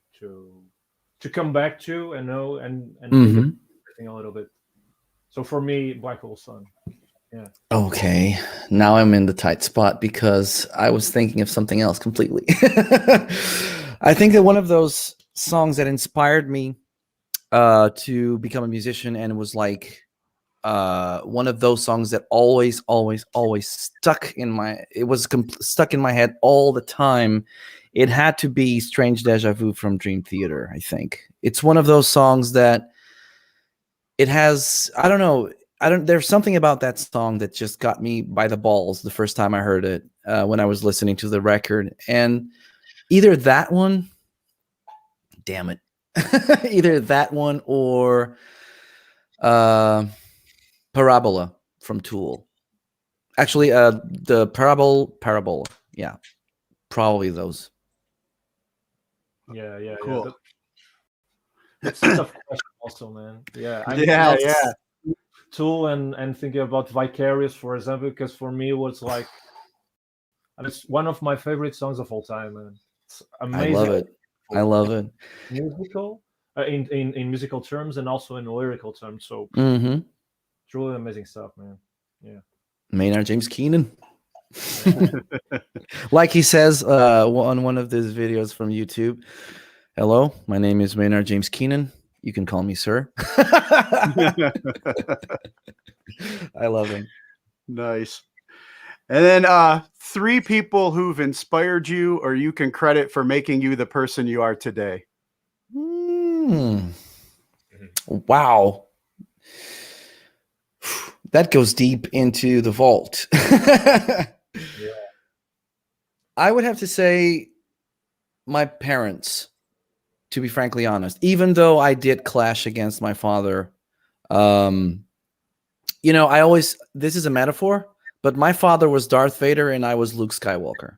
come back to and know and everything a little bit. So for me, Black Hole Sun. Yeah. Okay. Now I'm in the tight spot because I was thinking of something else completely. I think that one of those songs that inspired me to become a musician, and was like one of those songs that always stuck in my stuck in my head all the time. It had to be Strange Deja Vu from Dream Theater. I think it's one of those songs that it has, I don't know, there's something about that song that just got me by the balls the first time I heard it, when I was listening to the record. And either that one, damn it, either that one or Parabola from Tool. Actually, the Parabola. Yeah, probably those. Yeah. Cool. Yeah. That's a tough question, also, man. Yeah. Yeah. Tool and thinking about Vicarious, for example, because for me it was like, it's one of my favorite songs of all time, man. It's amazing. I love it. Musical, in musical terms and also in lyrical terms. So truly amazing stuff, man. Yeah. Maynard James Keenan. Like he says on one of these videos from YouTube. Hello, my name is Maynard James Keenan. You can call me sir. I love him. Nice. And then 3 people who've inspired you or you can credit for making you the person you are today. Wow. That goes deep into the vault. Yeah. I would have to say my parents, to be frankly honest, even though I did clash against my father. You know, this is a metaphor, but my father was Darth Vader and I was Luke Skywalker.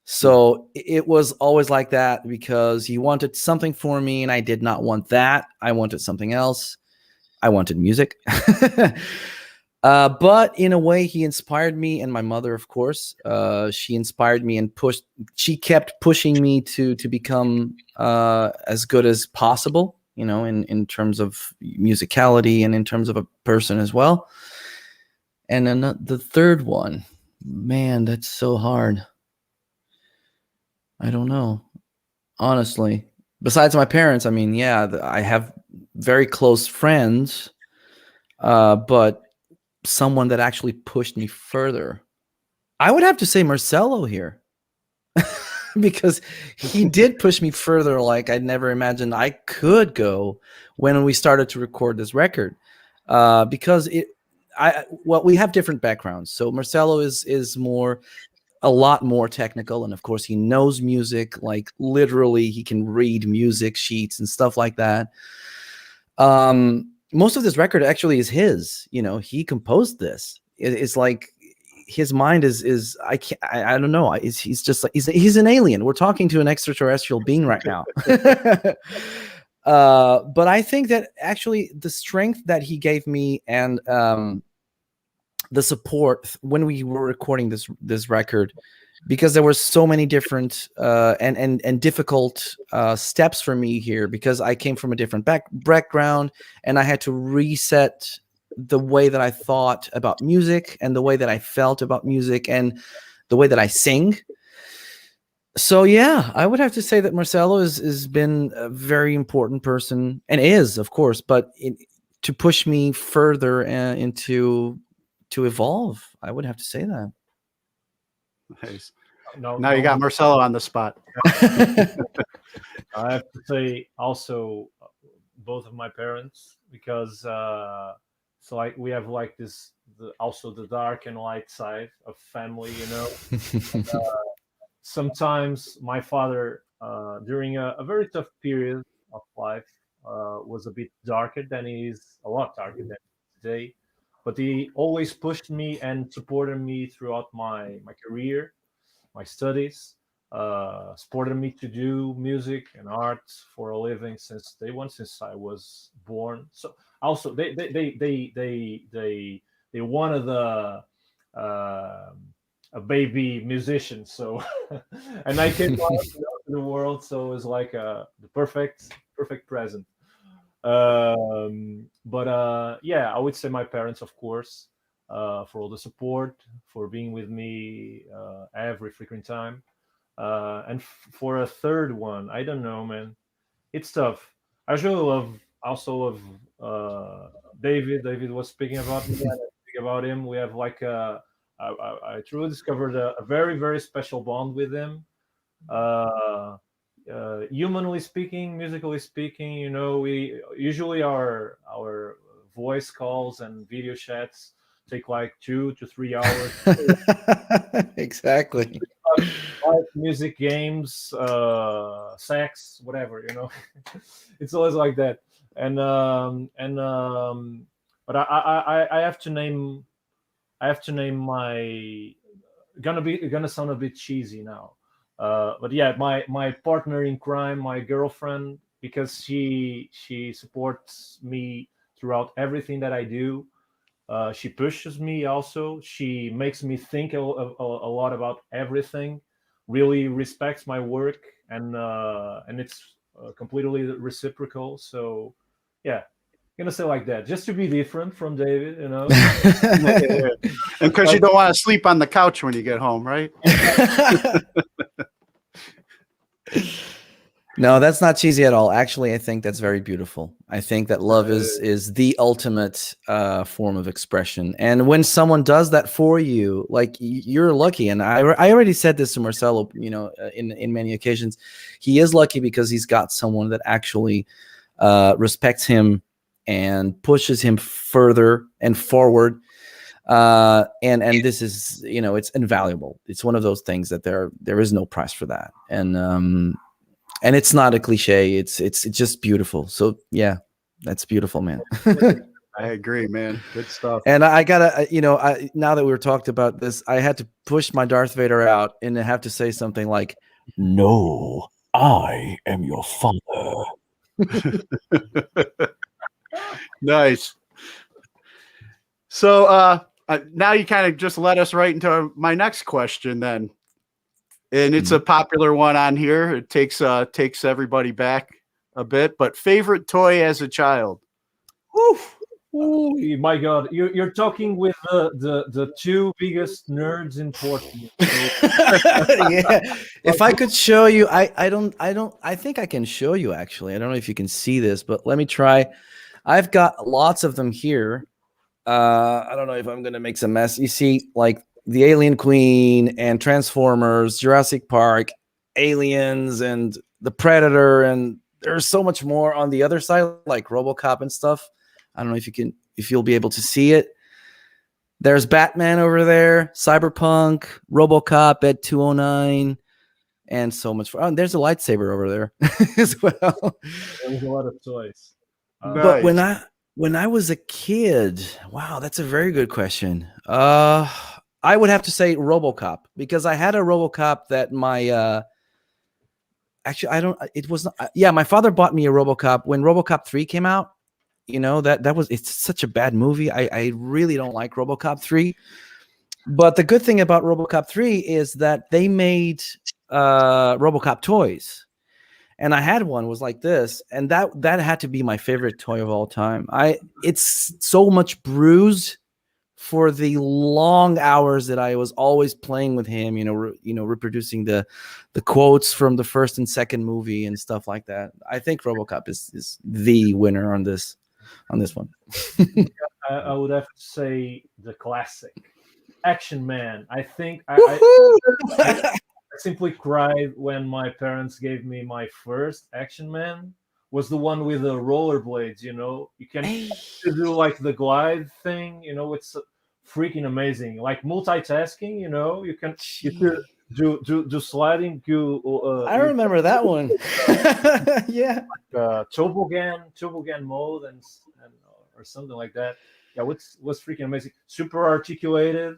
So it was always like that because he wanted something for me and I did not want that. I wanted something else. I wanted music. But in a way, he inspired me, and my mother, of course, she inspired me and she kept pushing me to become as good as possible, you know, in terms of musicality and in terms of a person as well. And then the third one, man, that's so hard. I don't know, honestly. Besides my parents, I mean, yeah, I have very close friends, but someone that actually pushed me further, I would have to say Marcelo here. Because he did push me further like I'd never imagined I could go when we started to record this record. Because we have different backgrounds. So Marcelo is a lot more technical, and of course he knows music, like literally he can read music sheets and stuff like that. Most of this record actually is his, you know, he composed this. It's like his mind is I don't know. He's just like, he's an alien. We're talking to an extraterrestrial being right now. But I think that actually the strength that he gave me and the support when we were recording this record, because there were so many different and difficult steps for me here, because I came from a different background and I had to reset the way that I thought about music and the way that I felt about music and the way that I sing. So yeah, I would have to say that Marcelo has been a very important person, and is, of course, but to push me further to evolve, I would have to say that. Nice. No, Now you got Marcelo on the spot. I have to say also both of my parents, because so like we have like also the dark and light side of family, you know. Sometimes my father, during a very tough period of life, was a bit darker than he is, a lot darker than today. But he always pushed me and supported me throughout my career, my studies, supported me to do music and art for a living since day one, since I was born. So also they wanted a baby musician. So and I came out to the world, so it was like the perfect present. But yeah, I would say my parents, of course, for all the support, for being with me every frequent time. And for a third one, I don't know, man. It's tough. I really love David. David was speaking about me. And I speak about him. We have like I truly discovered a very very special bond with him. Humanly speaking, musically speaking, you know, we usually our voice calls and video chats take like 2 to 3 hours. Exactly. Like music, games, sex, whatever, you know. It's always like that. But I have to name my gonna sound a bit cheesy now. But yeah, my partner in crime, my girlfriend, because she supports me throughout everything that I do. She pushes me also. She makes me think a lot about everything. Really respects my work, and it's completely reciprocal. So, yeah, gonna say like that, just to be different from David, you know. And because you don't want to sleep on the couch when you get home, right? No, that's not cheesy at all. Actually, I think that's very beautiful. I think that love is the ultimate form of expression. And when someone does that for you, like you're lucky. And I already said this to Marcelo, you know, in many occasions. He is lucky because he's got someone that actually respects him and pushes him further and forward. And this is, you know, it's invaluable. It's one of those things that there is no price for that. And it's not a cliche. It's just beautiful. So yeah, that's beautiful, man. I agree, man. Good stuff. And I gotta, you know, now that we were talked about this, I had to push my Darth Vader out and have to say something like, "No, I am your father." Nice. So now you kind of just led us right into my next question then. And it's a popular one on here. It takes everybody back a bit, but favorite toy as a child. Oh my God, you're talking with the two biggest nerds in Portugal. Yeah. If I could show you, I think I can show you actually. I don't know if you can see this, but let me try. I've got lots of them here. I don't know if I'm gonna make some mess. You see, like the Alien Queen and Transformers, Jurassic Park, Aliens, and the Predator, and there's so much more on the other side, like RoboCop and stuff. I don't know if you'll be able to see it. There's Batman over there, Cyberpunk, RoboCop, Ed 209, and so much. Oh, there's a lightsaber over there as well. There's a lot of toys. But when I was a kid, wow, that's a very good question. I would have to say RoboCop because I had a RoboCop that my actually I don't. It was not. Yeah, my father bought me a RoboCop when RoboCop 3 came out. You know that was it's such a bad movie. I really don't like RoboCop 3. But the good thing about RoboCop 3 is that they made RoboCop toys. And I had one was like this, and that had to be my favorite toy of all time. It's so much bruised for the long hours that I was always playing with him, reproducing the quotes from the first and second movie and stuff like that. I think RoboCop is the winner on this one. I would have to say the classic Action Man. I think I simply cried when my parents gave me my first Action Man. Was the one with the rollerblades, you can do like the glide thing, it's freaking amazing. Like multitasking, you can do sliding. I remember that one. Yeah. Toboggan mode and or something like that. Yeah, was freaking amazing. Super articulated,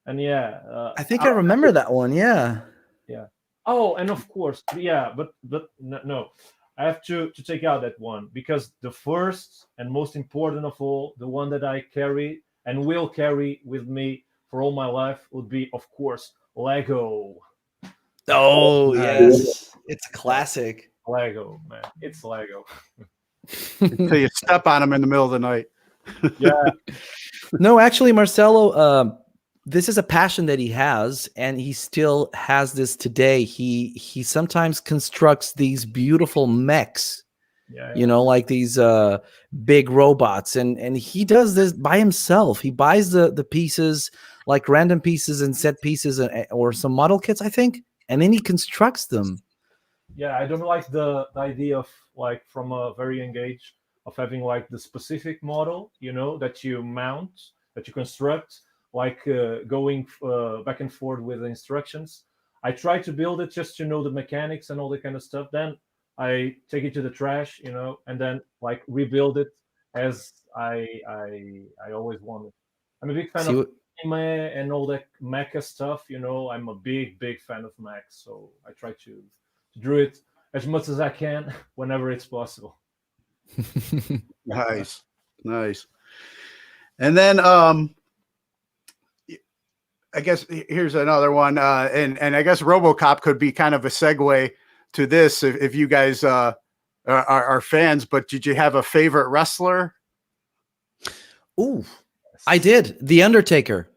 and I think I remember that one. Yeah. Yeah. Oh, and of course, yeah, but no. I have to take out that one because the first and most important of all, the one that I carry and will carry with me for all my life would be, of course, Lego. Oh, yes. It's a classic. Lego, man. It's Lego. Until you step on them in the middle of the night. Yeah. No, actually, Marcelo, this is a passion that he has, and he still has this today. He sometimes constructs these beautiful mechs, like these big robots, and he does this by himself. He buys the pieces, like random pieces and set pieces, or some model kits, I think, and then he constructs them. Yeah, I don't like the idea of like from a very young age of having like the specific model, that you mount, that you construct. Like going back and forth with the instructions. I try to build it just to know the mechanics and all that kind of stuff. Then I take it to the trash, and then like rebuild it as I always wanted. I'm a big fan of anime and all that mecha stuff. I'm a big fan of mechs, so I try to do it as much as I can whenever it's possible. Nice. And then I guess here's another one, and I guess RoboCop could be kind of a segue to this if you guys are fans. But did you have a favorite wrestler Ooh, I did. The Undertaker.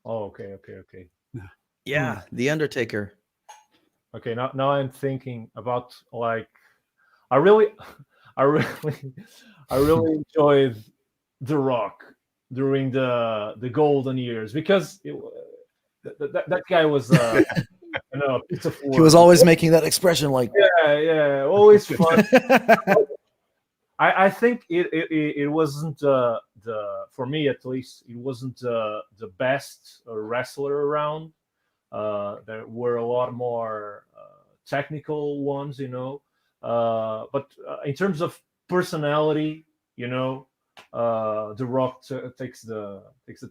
Oh, okay. Yeah, The Undertaker. Okay, now I'm thinking about like I really I really I really enjoyed The Rock during the golden years because that guy was a piece of He was work. always making that expression like. Yeah, always fun. I think it wasn't the for me at least it wasn't the best wrestler around. There were a lot more technical ones, but in terms of personality, The Rock takes the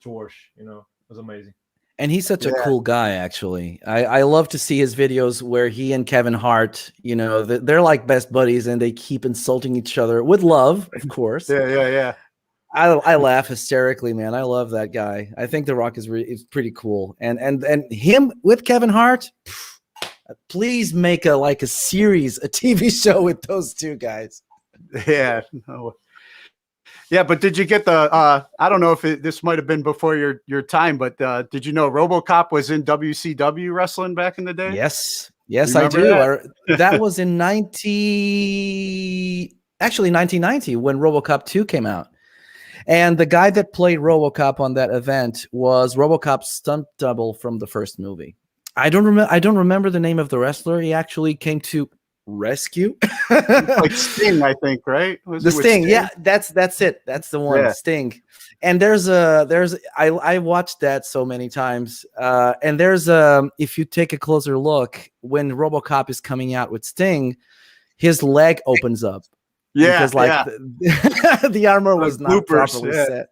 torch. It was amazing. And he's such a Yeah. cool guy, actually. I love to see his videos where he and Kevin Hart, they're like best buddies and they keep insulting each other with love, of course. Yeah. I laugh hysterically, man. I love that guy. I think The Rock is pretty cool. And him with Kevin Hart, please make a series, a TV show with those two guys. Yeah. No. Yeah, but did you get the? I don't know if this might have been before your time, but did you know RoboCop was in WCW wrestling back in the day? Yes, I Remember do. that? That was in 1990 when RoboCop 2 came out. And the guy that played RoboCop on that event was RoboCop's stunt double from the first movie. I don't remember the name of the wrestler. He actually came to rescue. Like Sting, I think, right? Was The it with Sting, yeah, that's it. That's the one, Yeah. Sting. And I watched that so many times. And if you take a closer look, when RoboCop is coming out with Sting, his leg opens up. Yeah, Because the armor was not bloopers, properly set.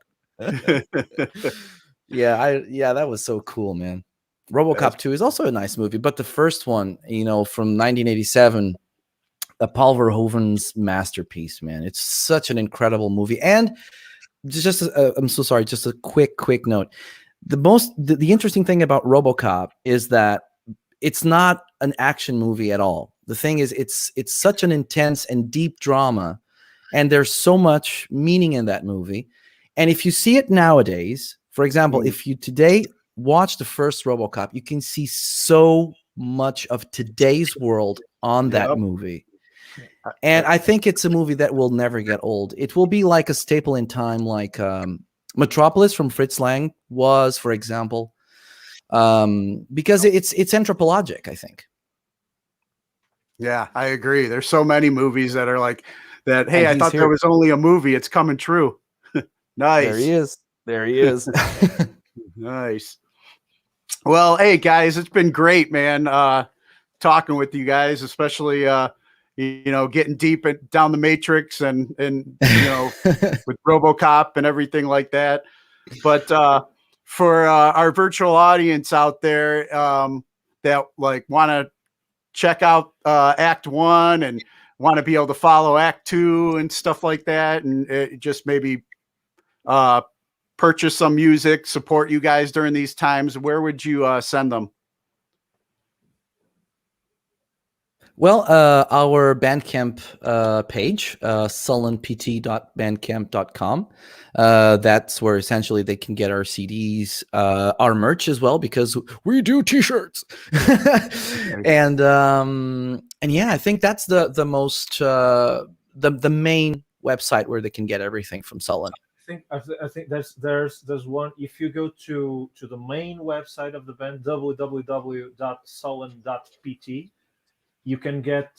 Yeah, that was so cool, man. RoboCop 2 is also a nice movie, but the first one, from 1987, Paul Verhoeven's masterpiece, man. It's such an incredible movie. And I'm so sorry, just a quick note. The interesting thing about RoboCop is that it's not an action movie at all. The thing is, it's such an intense and deep drama, and there's so much meaning in that movie. And if you see it nowadays, for example, if you today watch the first RoboCop, you can see so much of today's world on that movie. And I think it's a movie that will never get old. It will be like a staple in time, like Metropolis from Fritz Lang was, for example, because it's anthropologic, I think. Yeah, I agree. There's so many movies that are like that. Hey, I thought there was only a movie. It's coming true. Nice. There he is. Nice. Well, hey guys, it's been great, man. Talking with you guys, especially getting deep down the Matrix and with RoboCop and everything like that. But for our virtual audience out there that want to check out Act 1 and want to be able to follow Act 2 and stuff like that, and just maybe purchase some music, support you guys during these times, where would you send them? Well, our Bandcamp page, sullenpt.bandcamp.com. That's where essentially they can get our CDs, our merch as well, because we do T-shirts. and yeah, I think that's the most the main website where they can get everything from Sullen. I think there's one. If you go to the main website of the band, www.sullen.pt, you can get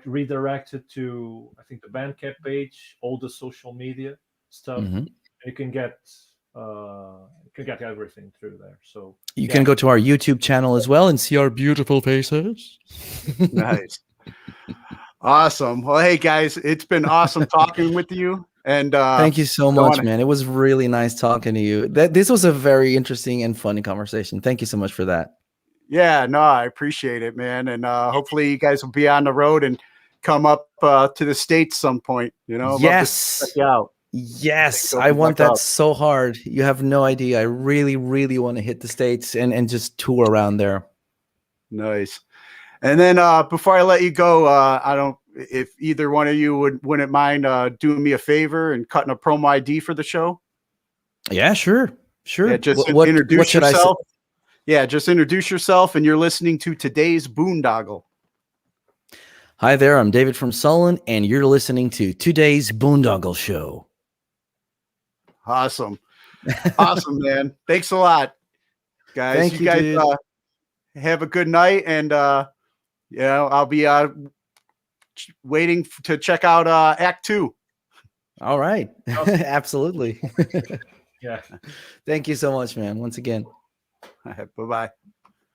redirected to, I think, the Bandcamp page, all the social media stuff. Mm-hmm. You can get everything through there. So you can go to our YouTube channel as well and see our beautiful faces. Nice. Awesome. Well, hey guys, it's been awesome talking with you. And thank you so much, man. It was really nice talking to you. This was a very interesting and funny conversation. Thank you so much for that. Yeah, no, I appreciate it, man. And hopefully you guys will be on the road and come up to the States some point, Yes. Check you out. Yes, I want that so hard. You have no idea. I really, really want to hit the States and just tour around there. Nice. And then before I let you go, if either one of you wouldn't mind doing me a favor and cutting a promo ID for the show. Yeah, sure. Yeah, just What introduce should I say? yourself. Yeah, just introduce yourself, and you're listening to today's Boondoggle. Hi there, I'm David from Sullen, and you're listening to today's Boondoggle Show. Awesome. Awesome, man. Thanks a lot, guys. Thank you, guys dude. have a good night, and I'll be waiting to check out Act 2. All right. Absolutely. Yeah. Thank you so much, man. Once again. Bye-bye.